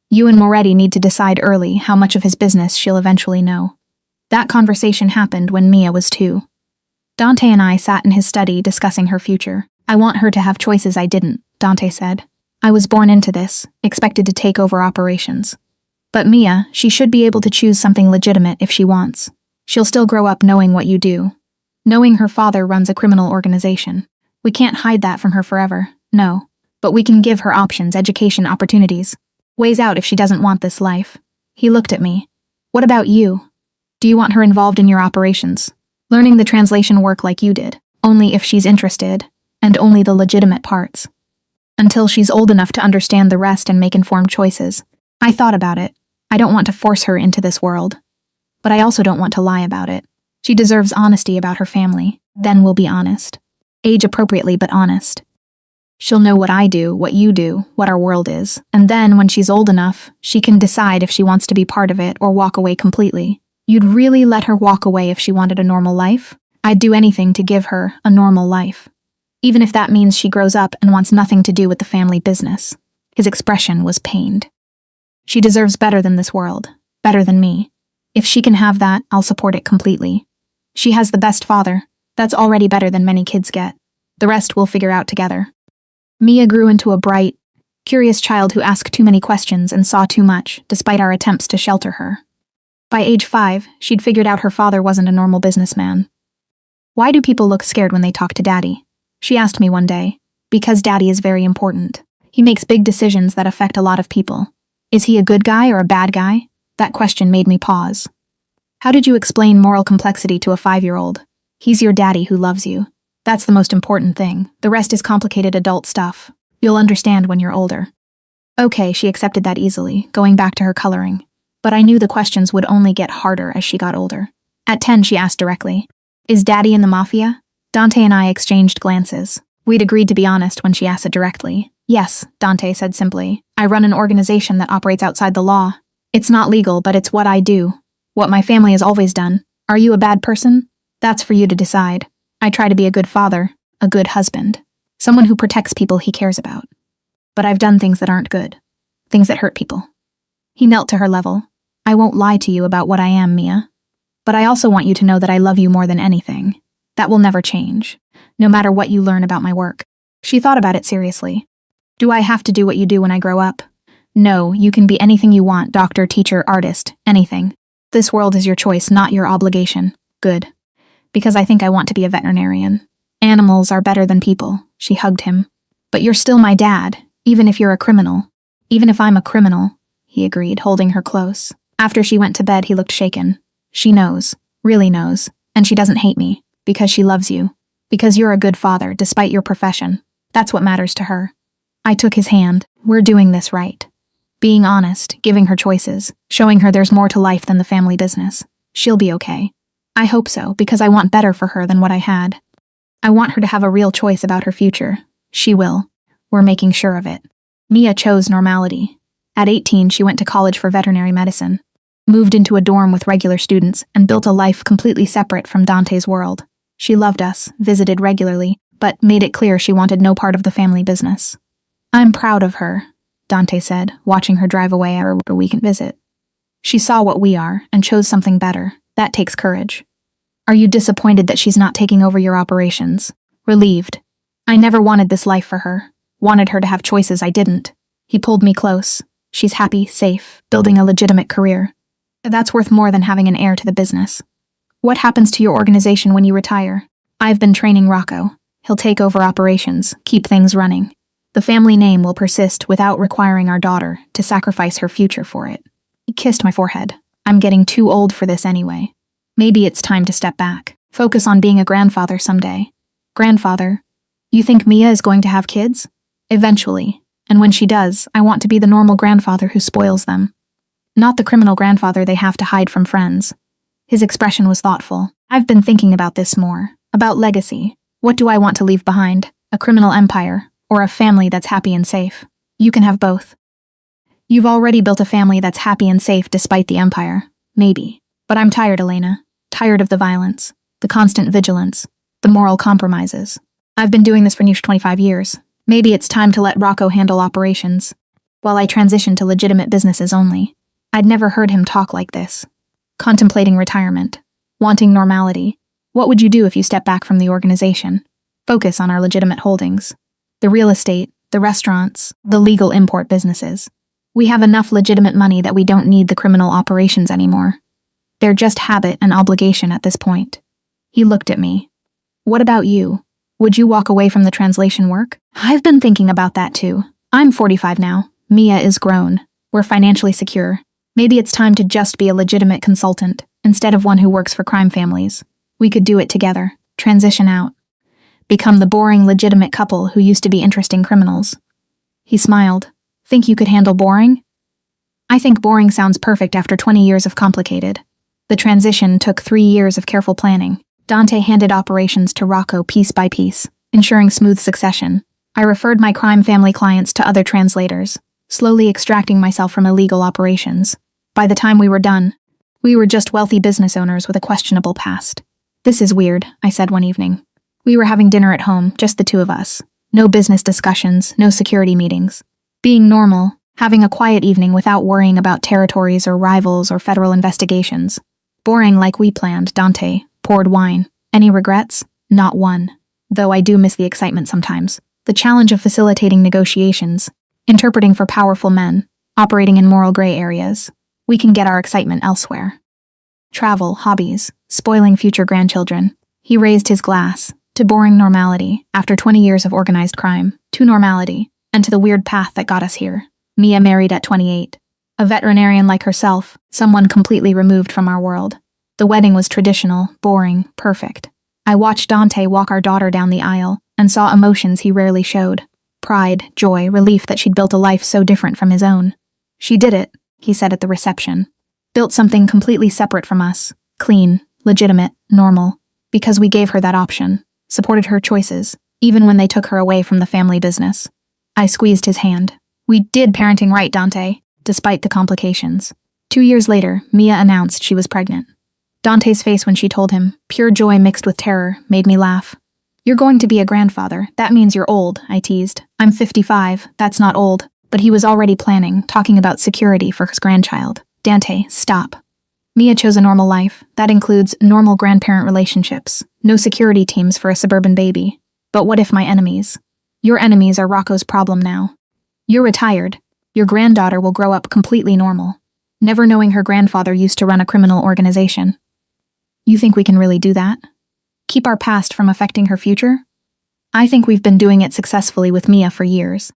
Speaker 1: You and Moretti need to decide early how much of his business she'll eventually know." That conversation happened when Mia was 2. Dante and I sat in his study discussing her future. "I want her to have choices I didn't," Dante said. "I was born into this, expected to take over operations. But Mia, she should be able to choose something legitimate if she wants. She'll still grow up knowing what you do. Knowing her father runs a criminal organization. We can't hide that from her forever, no. But we can give her options, education, opportunities. Ways out if she doesn't want this life." He looked at me. "What about you? Do you want her involved in your operations? Learning the translation work like you did, only if she's interested, and only the legitimate parts. Until she's old enough to understand the rest and make informed choices." I thought about it. I don't want to force her into this world. But I also don't want to lie about it. She deserves honesty about her family. Then we'll be honest. Age appropriately, but honest. She'll know what I do, what you do, what our world is. And then, when she's old enough, she can decide if she wants to be part of it or walk away completely. You'd really let her walk away if she wanted a normal life? I'd do anything to give her a normal life. Even if that means she grows up and wants nothing to do with the family business. His expression was pained. She deserves better than this world. Better than me. If she can have that, I'll support it completely. She has the best father. That's already better than many kids get. The rest we'll figure out together. Mia grew into a bright, curious child who asked too many questions and saw too much, despite our attempts to shelter her. By age 5, she'd figured out her father wasn't a normal businessman. "Why do people look scared when they talk to Daddy?" she asked me one day. "Because Daddy is very important. He makes big decisions that affect a lot of people. Is he a good guy or a bad guy?" That question made me pause. "How did you explain moral complexity to a 5-year-old? He's your daddy who loves you. That's the most important thing. The rest is complicated adult stuff. You'll understand when you're older." Okay, she accepted that easily, going back to her coloring. But I knew the questions would only get harder as she got older. At 10, she asked directly, "Is Daddy in the Mafia?" Dante and I exchanged glances. We'd agreed to be honest when she asked it directly. Yes, Dante said simply. I run an organization that operates outside the law. It's not legal, but it's what I do. What my family has always done. Are you a bad person? That's for you to decide. I try to be a good father, a good husband, someone who protects people he cares about. But I've done things that aren't good, things that hurt people. He knelt to her level. I won't lie to you about what I am, Mia. But I also want you to know that I love you more than anything. That will never change, no matter what you learn about my work. She thought about it seriously. Do I have to do what you do when I grow up? No, you can be anything you want, doctor, teacher, artist, anything. This world is your choice, not your obligation. Good. Because I think I want to be a veterinarian. Animals are better than people. She hugged him. But you're still my dad, even if you're a criminal. Even if I'm a criminal, he agreed, holding her close. After she went to bed, he looked shaken. She knows, really knows, and she doesn't hate me, because she loves you. Because you're a good father, despite your profession. That's what matters to her. I took his hand. We're doing this right. Being honest, giving her choices, showing her there's more to life than the family business. She'll be okay. I hope so, because I want better for her than what I had. I want her to have a real choice about her future. She will. We're making sure of it. Mia chose normality. At 18, she went to college for veterinary medicine, moved into a dorm with regular students, and built a life completely separate from Dante's world. She loved us, visited regularly, but made it clear she wanted no part of the family business. I'm proud of her, Dante said, watching her drive away after a weekend visit. She saw what we are and chose something better. That takes courage. Are you disappointed that she's not taking over your operations? Relieved. I never wanted this life for her. Wanted her to have choices I didn't. He pulled me close. She's happy, safe, building a legitimate career. That's worth more than having an heir to the business. What happens to your organization when you retire? I've been training Rocco. He'll take over operations, keep things running. The family name will persist without requiring our daughter to sacrifice her future for it. He kissed my forehead. I'm getting too old for this anyway. Maybe it's time to step back. Focus on being a grandfather someday. Grandfather? You think Mia is going to have kids? Eventually. And when she does, I want to be the normal grandfather who spoils them. Not the criminal grandfather they have to hide from friends. His expression was thoughtful. I've been thinking about this more. About legacy. What do I want to leave behind? A criminal empire? Or a family that's happy and safe? You can have both. You've already built a family that's happy and safe despite the empire. Maybe. But I'm tired, Elena. Tired of the violence, the constant vigilance, the moral compromises. I've been doing this for nearly 25 years. Maybe it's time to let Rocco handle operations, while I transition to legitimate businesses only. I'd never heard him talk like this. Contemplating retirement. Wanting normality. What would you do if you step back from the organization? Focus on our legitimate holdings. The real estate, the restaurants, the legal import businesses. We have enough legitimate money that we don't need the criminal operations anymore. They're just habit and obligation at this point. He looked at me. What about you? Would you walk away from the translation work? I've been thinking about that too. I'm 45 now. Mia is grown. We're financially secure. Maybe it's time to just be a legitimate consultant, instead of one who works for crime families. We could do it together. Transition out. Become the boring, legitimate couple who used to be interesting criminals. He smiled. Think you could handle boring? I think boring sounds perfect after 20 years of complicated. The transition took 3 years of careful planning. Dante handed operations to Rocco piece by piece, ensuring smooth succession. I referred my crime family clients to other translators, slowly extracting myself from illegal operations. By the time we were done, we were just wealthy business owners with a questionable past. This is weird, I said one evening. We were having dinner at home, just the two of us. No business discussions, no security meetings. Being normal, having a quiet evening without worrying about territories or rivals or federal investigations. Boring like we planned, Dante poured wine. Any regrets? Not one. Though I do miss the excitement sometimes. The challenge of facilitating negotiations, interpreting for powerful men, operating in moral gray areas. We can get our excitement elsewhere. Travel, hobbies, spoiling future grandchildren. He raised his glass to boring normality after 20 years of organized crime, to normality, and to the weird path that got us here. Mia married at 28. A veterinarian like herself, someone completely removed from our world. The wedding was traditional, boring, perfect. I watched Dante walk our daughter down the aisle and saw emotions he rarely showed. Pride, joy, relief that she'd built a life so different from his own. She did it, he said at the reception. Built something completely separate from us. Clean, legitimate, normal. Because we gave her that option. Supported her choices, even when they took her away from the family business. I squeezed his hand. We did parenting right, Dante, despite the complications. 2 years later, Mia announced she was pregnant. Dante's face when she told him, pure joy mixed with terror, made me laugh. You're going to be a grandfather. That means you're old, I teased. I'm 55. That's not old. But he was already planning, talking about security for his grandchild. Dante, stop. Mia chose a normal life. That includes normal grandparent relationships. No security teams for a suburban baby. But what if my enemies? Your enemies are Rocco's problem now. You're retired. Your granddaughter will grow up completely normal, never knowing her grandfather used to run a criminal organization. You think we can really do that? Keep our past from affecting her future? I think we've been doing it successfully with Mia for years.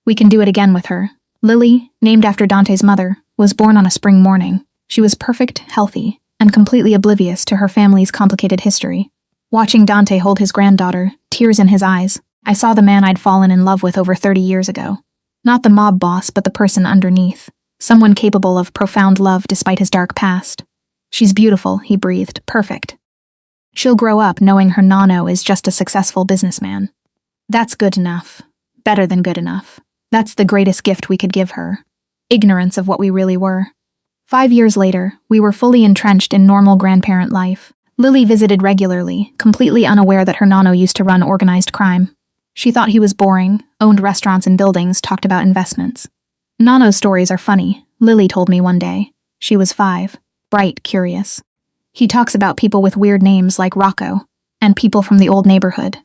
Speaker 1: We can do it again with her. Lily, named after Dante's mother, was born on a spring morning. She was perfect, healthy, and completely oblivious to her family's complicated history. Watching Dante hold his granddaughter, tears in his eyes, I saw the man I'd fallen in love with over 30 years ago. Not the mob boss, but the person underneath. Someone capable of profound love despite his dark past. She's beautiful, he breathed, perfect. She'll grow up knowing her nano is just a successful businessman. That's good enough. Better than good enough. That's the greatest gift we could give her. Ignorance of what we really were. 5 years later, we were fully entrenched in normal grandparent life. Lily visited regularly, completely unaware that her nano used to run organized crime. She thought he was boring, owned restaurants and buildings, talked about investments. Nano's stories are funny, Lily told me one day. She was 5. Bright, curious. He talks about people with weird names like Rocco, and people from the old neighborhood.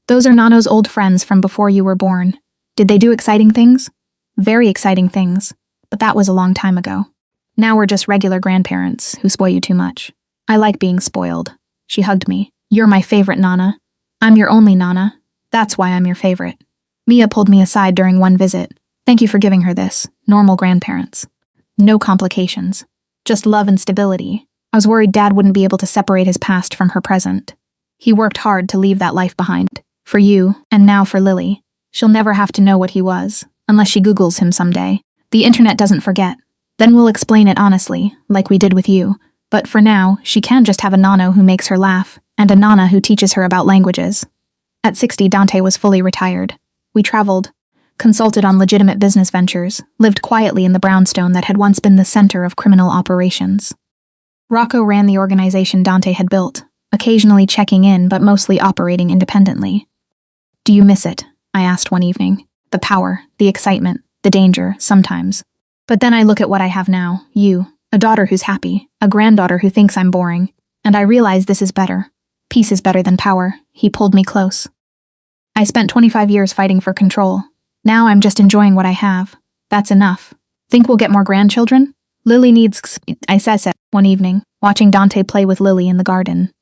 Speaker 1: Those are Nano's old friends from before you were born. Did they do exciting things? Very exciting things, but that was a long time ago. Now we're just regular grandparents who spoil you too much. I like being spoiled. She hugged me. You're my favorite, Nana. I'm your only Nana. That's why I'm your favorite. Mia pulled me aside during one visit. Thank you for giving her this. Normal grandparents. No complications. Just love and stability. I was worried Dad wouldn't be able to separate his past from her present. He worked hard to leave that life behind. For you, and now for Lily. She'll never have to know what he was, unless she Googles him someday. The internet doesn't forget. Then we'll explain it honestly, like we did with you. But for now, she can just have a nano who makes her laugh, and a nana who teaches her about languages. At 60, Dante was fully retired. We traveled, consulted on legitimate business ventures, lived quietly in the brownstone that had once been the center of criminal operations. Rocco ran the organization Dante had built, occasionally checking in but mostly operating independently. Do you miss it? I asked one evening. The power, the excitement, the danger, sometimes. But then I look at what I have now, you, a daughter who's happy, a granddaughter who thinks I'm boring, and I realize this is better. Peace is better than power. He pulled me close. I spent 25 years fighting for control. Now I'm just enjoying what I have. That's enough. Think we'll get more grandchildren? Lily needs... I said one evening, watching Dante play with Lily in the garden.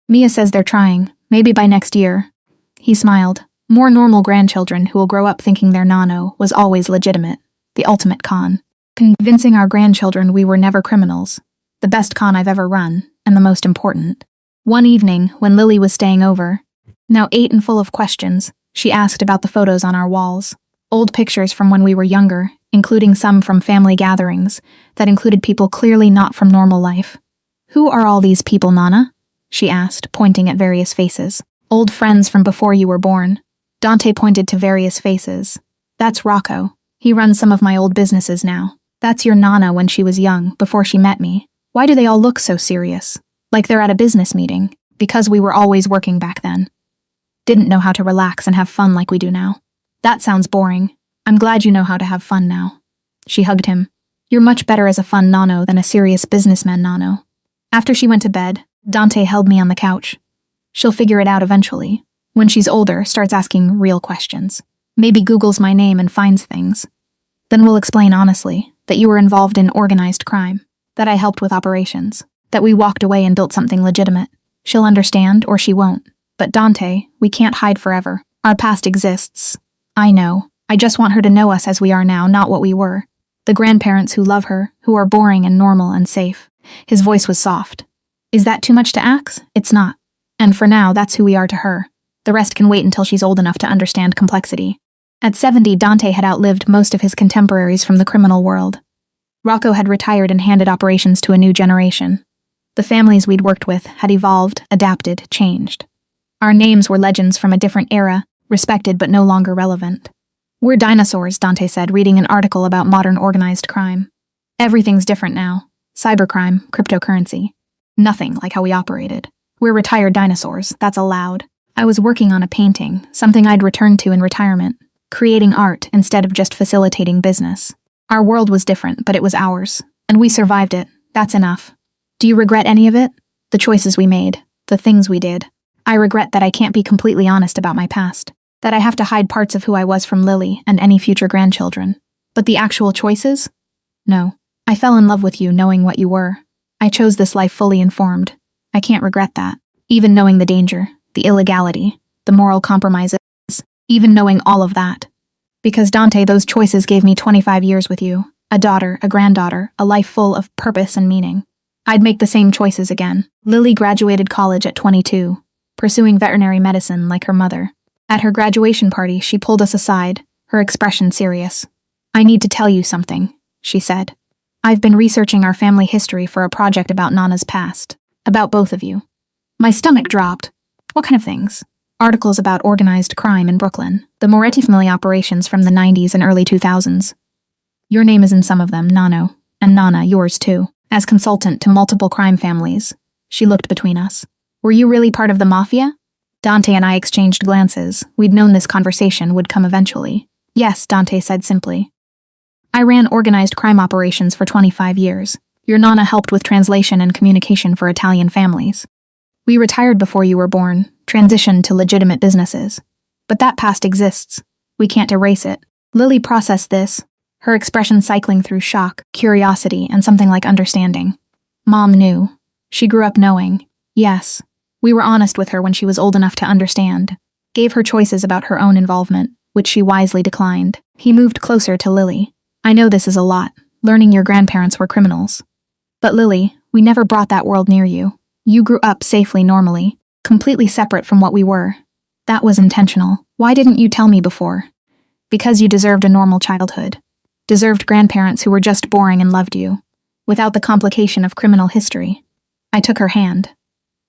Speaker 1: Mia says they're trying, maybe by next year. He smiled. More normal grandchildren who will grow up thinking their nano was always legitimate. The ultimate con. Convincing our grandchildren we were never criminals. The best con I've ever run, and the most important. One evening, when Lily was staying over, now 8 and full of questions, she asked about the photos on our walls. Old pictures from when we were younger, including some from family gatherings, that included people clearly not from normal life. Who are all these people, Nana? She asked, pointing at various faces. Old friends from before you were born. Dante pointed to various faces. That's Rocco. He runs some of my old businesses now. That's your Nana when she was young, before she met me. Why do they all look so serious? Like they're at a business meeting. Because we were always working back then. Didn't know how to relax and have fun like we do now. That sounds boring. I'm glad you know how to have fun now. She hugged him. You're much better as a fun nano than a serious businessman nano. After she went to bed, Dante held me on the couch. She'll figure it out eventually. When she's older, starts asking real questions. Maybe Googles my name and finds things. Then we'll explain honestly that you were involved in organized crime, that I helped with operations, that we walked away and built something legitimate. She'll understand or she won't. But Dante, we can't hide forever. Our past exists. I know. I just want her to know us as we are now, not what we were. The grandparents who love her, who are boring and normal and safe. His voice was soft. Is that too much to ask? It's not. And for now, that's who we are to her. The rest can wait until she's old enough to understand complexity. At 70, Dante had outlived most of his contemporaries from the criminal world. Rocco had retired and handed operations to a new generation. The families we'd worked with had evolved, adapted, changed. Our names were legends from a different era, respected but no longer relevant. We're dinosaurs, Dante said, reading an article about modern organized crime. Everything's different now. Cybercrime, cryptocurrency. Nothing like how we operated. We're retired dinosaurs, that's allowed. I was working on a painting, something I'd returned to in retirement, creating art instead of just facilitating business. Our world was different, but it was ours, and we survived it. That's enough. Do you regret any of it? The choices we made, the things we did. I regret that I can't be completely honest about my past, that I have to hide parts of who I was from Lily and any future grandchildren. But the actual choices? No. I fell in love with you knowing what you were. I chose this life fully informed. I can't regret that. Even knowing the danger, the illegality, the moral compromises, even knowing all of that. Because Dante, those choices gave me 25 years with you, a daughter, a granddaughter, a life full of purpose and meaning. I'd make the same choices again. Lily graduated college at 22, pursuing veterinary medicine like her mother. At her graduation party, she pulled us aside, her expression serious. I need to tell you something, she said. I've been researching our family history for a project about Nana's past, about both of you. My stomach dropped. What kind of things? Articles about organized crime in Brooklyn, the Moretti family operations from the 90s and early 2000s. Your name is in some of them, Nano, and Nana, yours too, as consultant to multiple crime families. She looked between us. Were you really part of the mafia? Dante and I exchanged glances. We'd known this conversation would come eventually. Yes, Dante said simply. I ran organized crime operations for 25 years. Your Nana helped with translation and communication for Italian families. We retired before you were born, transitioned to legitimate businesses. But that past exists. We can't erase it. Lily processed this, her expression cycling through shock, curiosity, and something like understanding. Mom knew. She grew up knowing. Yes. We were honest with her when she was old enough to understand. Gave her choices about her own involvement, which she wisely declined. He moved closer to Lily. I know this is a lot, learning your grandparents were criminals. But Lily, we never brought that world near you. You grew up safely normally, completely separate from what we were. That was intentional. Why didn't you tell me before? Because you deserved a normal childhood. Deserved grandparents who were just boring and loved you, without the complication of criminal history. I took her hand.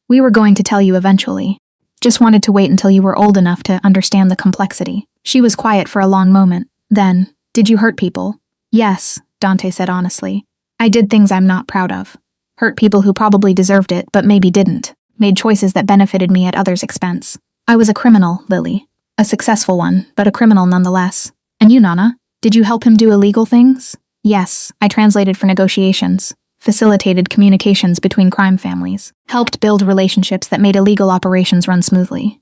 Speaker 1: We were going to tell you eventually. Just wanted to wait until you were old enough to understand the complexity. She was quiet for a long moment. Then, did you hurt people? Yes, Dante said honestly. I did things I'm not proud of. Hurt people who probably deserved it, but maybe didn't. Made choices that benefited me at others' expense. I was a criminal, Lily. A successful one, but a criminal nonetheless. And you, Nana? Did you help him do illegal things? Yes, I translated for negotiations, facilitated communications between crime families, helped build relationships that made illegal operations run smoothly.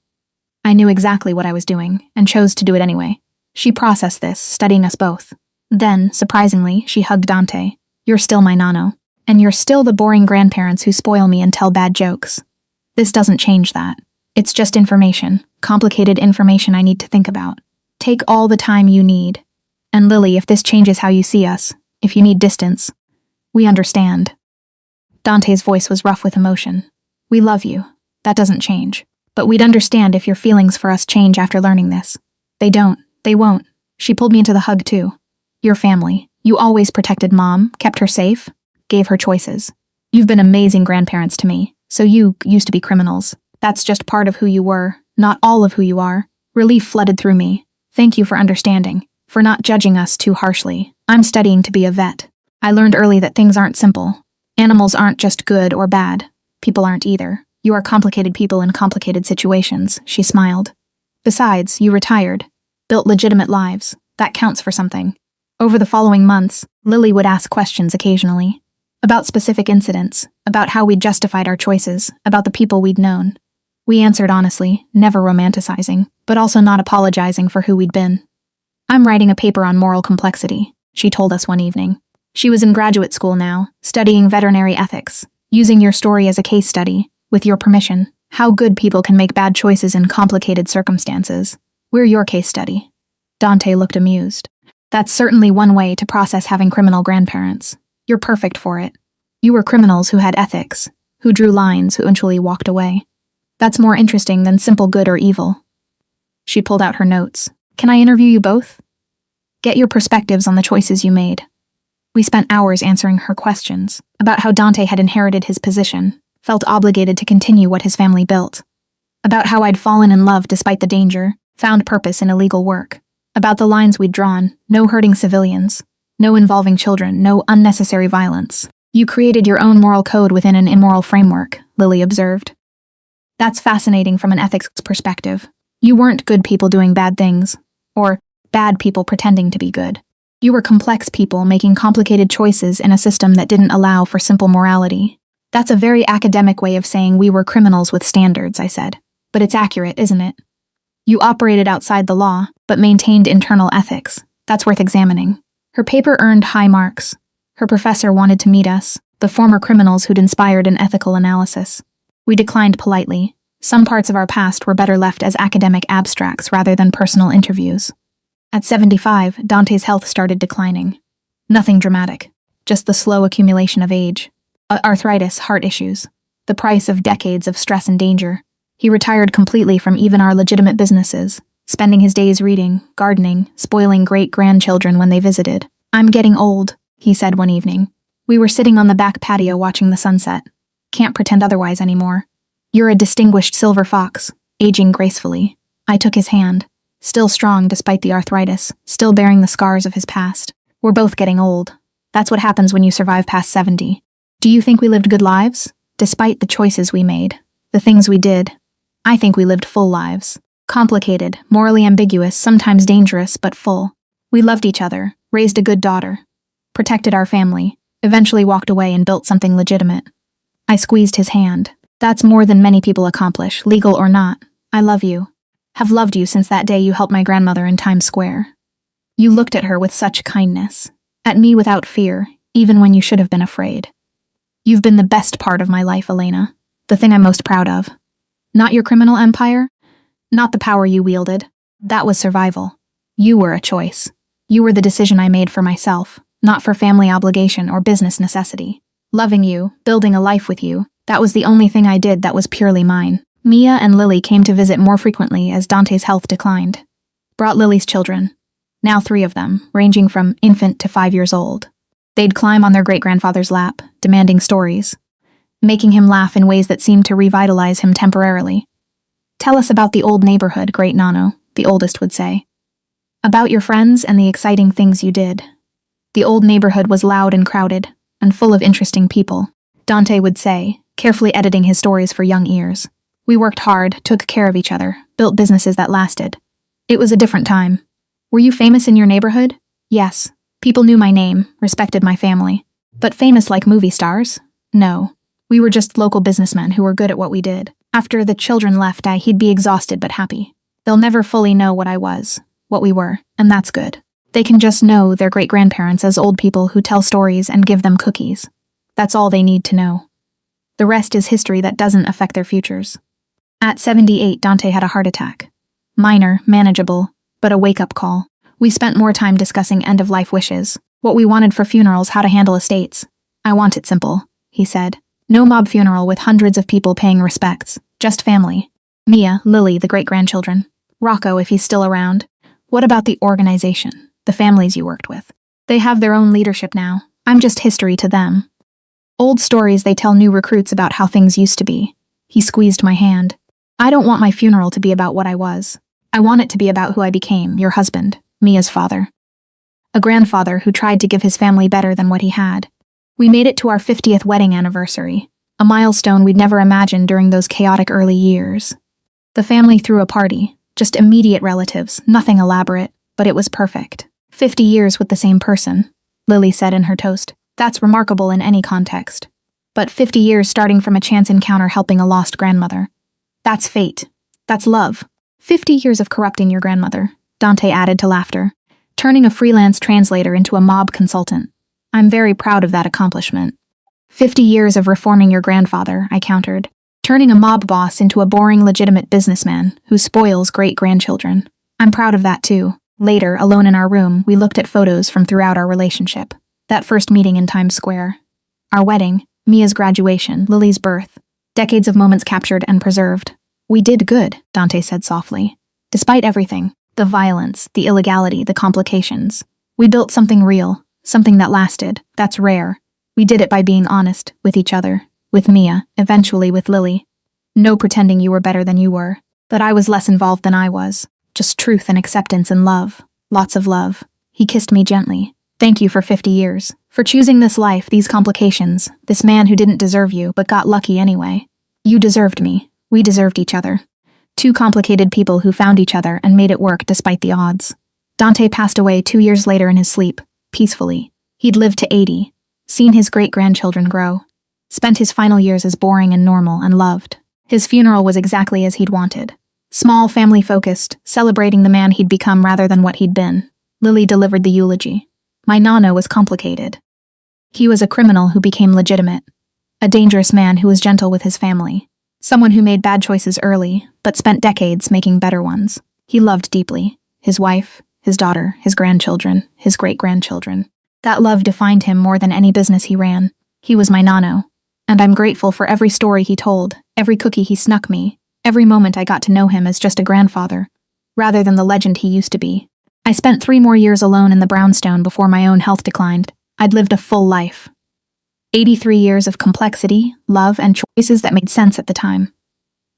Speaker 1: I knew exactly what I was doing, and chose to do it anyway. She processed this, studying us both. Then, surprisingly, she hugged Dante. You're still my Nano. And you're still the boring grandparents who spoil me and tell bad jokes. This doesn't change that. It's just information, complicated information I need to think about. Take all the time you need. And Lily, if this changes how you see us, if you need distance, we understand. Dante's voice was rough with emotion. We love you. That doesn't change. But we'd understand if your feelings for us change after learning this. They don't. They won't. She pulled me into the hug too. Your family. You always protected Mom, kept her safe, gave her choices. You've been amazing grandparents to me, so you used to be criminals. That's just part of who you were, not all of who you are. Relief flooded through me. Thank you for understanding, for not judging us too harshly. I'm studying to be a vet. I learned early that things aren't simple. Animals aren't just good or bad. People aren't either. You are complicated people in complicated situations, she smiled. Besides, you retired, built legitimate lives. That counts for something. Over the following months, Lily would ask questions occasionally. About specific incidents, about how we'd justified our choices, about the people we'd known. We answered honestly, never romanticizing, but also not apologizing for who we'd been. I'm writing a paper on moral complexity, she told us one evening. She was in graduate school now, studying veterinary ethics, using your story as a case study, with your permission, how good people can make bad choices in complicated circumstances. We're your case study. Dante looked amused. That's certainly one way to process having criminal grandparents. You're perfect for it. You were criminals who had ethics, who drew lines, who eventually walked away. That's more interesting than simple good or evil. She pulled out her notes. Can I interview you both? Get your perspectives on the choices you made. We spent hours answering her questions about how Dante had inherited his position, felt obligated to continue what his family built. About how I'd fallen in love despite the danger, found purpose in illegal work. About the lines we'd drawn, no hurting civilians, no involving children, no unnecessary violence. You created your own moral code within an immoral framework, Lily observed. That's fascinating from an ethics perspective. You weren't good people doing bad things, or bad people pretending to be good. You were complex people making complicated choices in a system that didn't allow for simple morality. That's a very academic way of saying we were criminals with standards, I said. But it's accurate, isn't it? You operated outside the law, but maintained internal ethics. That's worth examining. Her paper earned high marks. Her professor wanted to meet us, the former criminals who'd inspired an ethical analysis. We declined politely. Some parts of our past were better left as academic abstracts rather than personal interviews. At 75, Dante's health started declining. Nothing dramatic, just the slow accumulation of age. Arthritis, heart issues. The price of decades of stress and danger. He retired completely from even our legitimate businesses, spending his days reading, gardening, spoiling great-grandchildren when they visited. "I'm getting old," he said one evening. We were sitting on the back patio watching the sunset. "Can't pretend otherwise anymore. You're a distinguished silver fox, aging gracefully." I took his hand, still strong despite the arthritis, still bearing the scars of his past. "We're both getting old. That's what happens when you survive past 70. Do you think we lived good lives? Despite the choices we made, the things we did, I think we lived full lives. Complicated, morally ambiguous, sometimes dangerous, but full. We loved each other, raised a good daughter, protected our family, eventually walked away and built something legitimate." I squeezed his hand. "That's more than many people accomplish, legal or not. I love you. Have loved you since that day you helped my grandmother in Times Square. You looked at her with such kindness, at me without fear, even when you should have been afraid. You've been the best part of my life, Elena, the thing I'm most proud of. Not your criminal empire, not the power you wielded. That was survival. You were a choice. You were the decision I made for myself, not for family obligation or business necessity. Loving you, building a life with you, that was the only thing I did that was purely mine." Mia and Lily came to visit more frequently as Dante's health declined. Brought Lily's children, now 3 of them, ranging from infant to 5 years old. They'd climb on their great-grandfather's lap, demanding stories, making him laugh in ways that seemed to revitalize him temporarily. "Tell us about the old neighborhood, Great Nano," the oldest would say. "About your friends and the exciting things you did." The old neighborhood was loud and crowded, and full of interesting people, Dante would say, carefully editing his stories for young ears. We worked hard, took care of each other, built businesses that lasted. It was a different time. "Were you famous in your neighborhood?" "Yes. People knew my name, respected my family. But famous like movie stars? No. We were just local businessmen who were good at what we did. After the children left, he'd be exhausted but happy. They'll never fully know what I was, what we were, and that's good. They can just know their great-grandparents as old people who tell stories and give them cookies. That's all they need to know. The rest is history that doesn't affect their futures." At 78, Dante had a heart attack. Minor, manageable, but a wake-up call. We spent more time discussing end-of-life wishes, what we wanted for funerals, how to handle estates. "I want it simple," he said. "No mob funeral with hundreds of people paying respects, just family. Mia, Lily, the great-grandchildren. Rocco, if he's still around. What about the organization, the families you worked with? They have their own leadership now. I'm just history to them. Old stories they tell new recruits about how things used to be." He squeezed my hand. "I don't want my funeral to be about what I was. I want it to be about who I became, your husband, Mia's father. A grandfather who tried to give his family better than what he had. We made it to our 50th wedding anniversary, a milestone we'd never imagined during those chaotic early years. The family threw a party, just immediate relatives, nothing elaborate, but it was perfect. 50 years with the same person," Lily said in her toast. "That's remarkable in any context. But 50 years starting from a chance encounter helping a lost grandmother. That's fate. That's love. 50 years of corrupting your grandmother," Dante added to laughter, "turning a freelance translator into a mob consultant. I'm very proud of that accomplishment." 50 years of reforming your grandfather," I countered, "turning a mob boss into a boring legitimate businessman who spoils great-grandchildren. I'm proud of that too." Later, alone in our room, we looked at photos from throughout our relationship. That first meeting in Times Square. Our wedding, Mia's graduation, Lily's birth. Decades of moments captured and preserved. "We did good," Dante said softly. "Despite everything, the violence, the illegality, the complications. We built something real, something that lasted. That's rare. We did it by being honest, with each other, with Mia, eventually with Lily. No pretending you were better than you were, that I was less involved than I was. Just truth and acceptance and love. Lots of love. He kissed me gently. Thank you for 50 years. For choosing this life, these complications, this man who didn't deserve you but got lucky anyway. You deserved me. We deserved each other. Two complicated people who found each other and made it work despite the odds. Dante passed away 2 years later in his sleep, peacefully. He'd lived to 80, seen his great-grandchildren grow, spent his final years as boring and normal and loved. His funeral was exactly as he'd wanted. Small, family-focused, celebrating the man he'd become rather than what he'd been. Lily delivered the eulogy. My Nano was complicated. He was a criminal who became legitimate. A dangerous man who was gentle with his family. Someone who made bad choices early, but spent decades making better ones. He loved deeply. His wife, his daughter, his grandchildren, his great-grandchildren. That love defined him more than any business he ran. He was my Nano. And I'm grateful for every story he told, every cookie he snuck me, every moment I got to know him as just a grandfather, rather than the legend he used to be. I spent 3 more years alone in the brownstone before my own health declined. I'd lived a full life. 83 years of complexity, love, and choices that made sense at the time.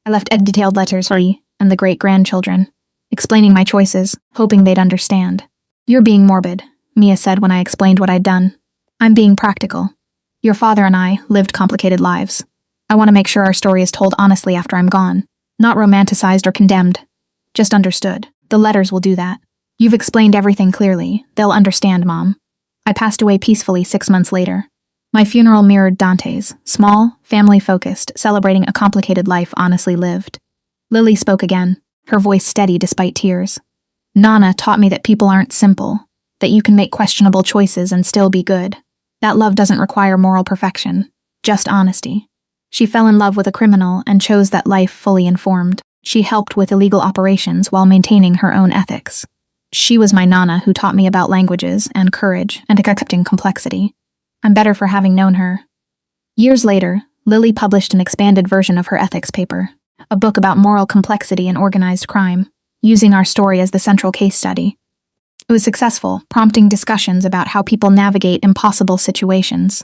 Speaker 1: I left detailed letters for Lee and the great-grandchildren, explaining my choices, hoping they'd understand. You're being morbid, Mia said when I explained what I'd done. I'm being practical. Your father and I lived complicated lives. I want to make sure our story is told honestly after I'm gone, not romanticized or condemned, just understood. The letters will do that. You've explained everything clearly. They'll understand, Mom. I passed away peacefully 6 months later. My funeral mirrored Dante's, small, family-focused, celebrating a complicated life honestly lived. Lily spoke again, her voice steady despite tears. Nana taught me that people aren't simple, that you can make questionable choices and still be good. That love doesn't require moral perfection, just honesty. She fell in love with a criminal and chose that life fully informed. She helped with illegal operations while maintaining her own ethics. She was my Nana who taught me about languages and courage and accepting complexity. I'm better for having known her. Years later, Lily published an expanded version of her ethics paper, a book about moral complexity and organized crime, using our story as the central case study. It was successful, prompting discussions about how people navigate impossible situations.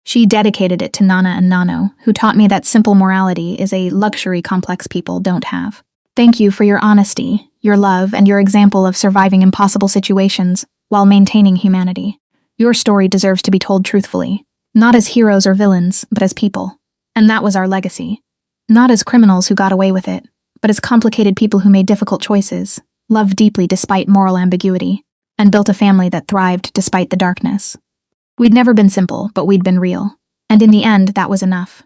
Speaker 1: She dedicated it to Nana and Nano, who taught me that simple morality is a luxury complex people don't have. Thank you for your honesty, your love, and your example of surviving impossible situations while maintaining humanity. Your story deserves to be told truthfully, not as heroes or villains, but as people. And that was our legacy. Not as criminals who got away with it, but as complicated people who made difficult choices, loved deeply despite moral ambiguity, and built a family that thrived despite the darkness. We'd never been simple, but we'd been real. And in the end, that was enough.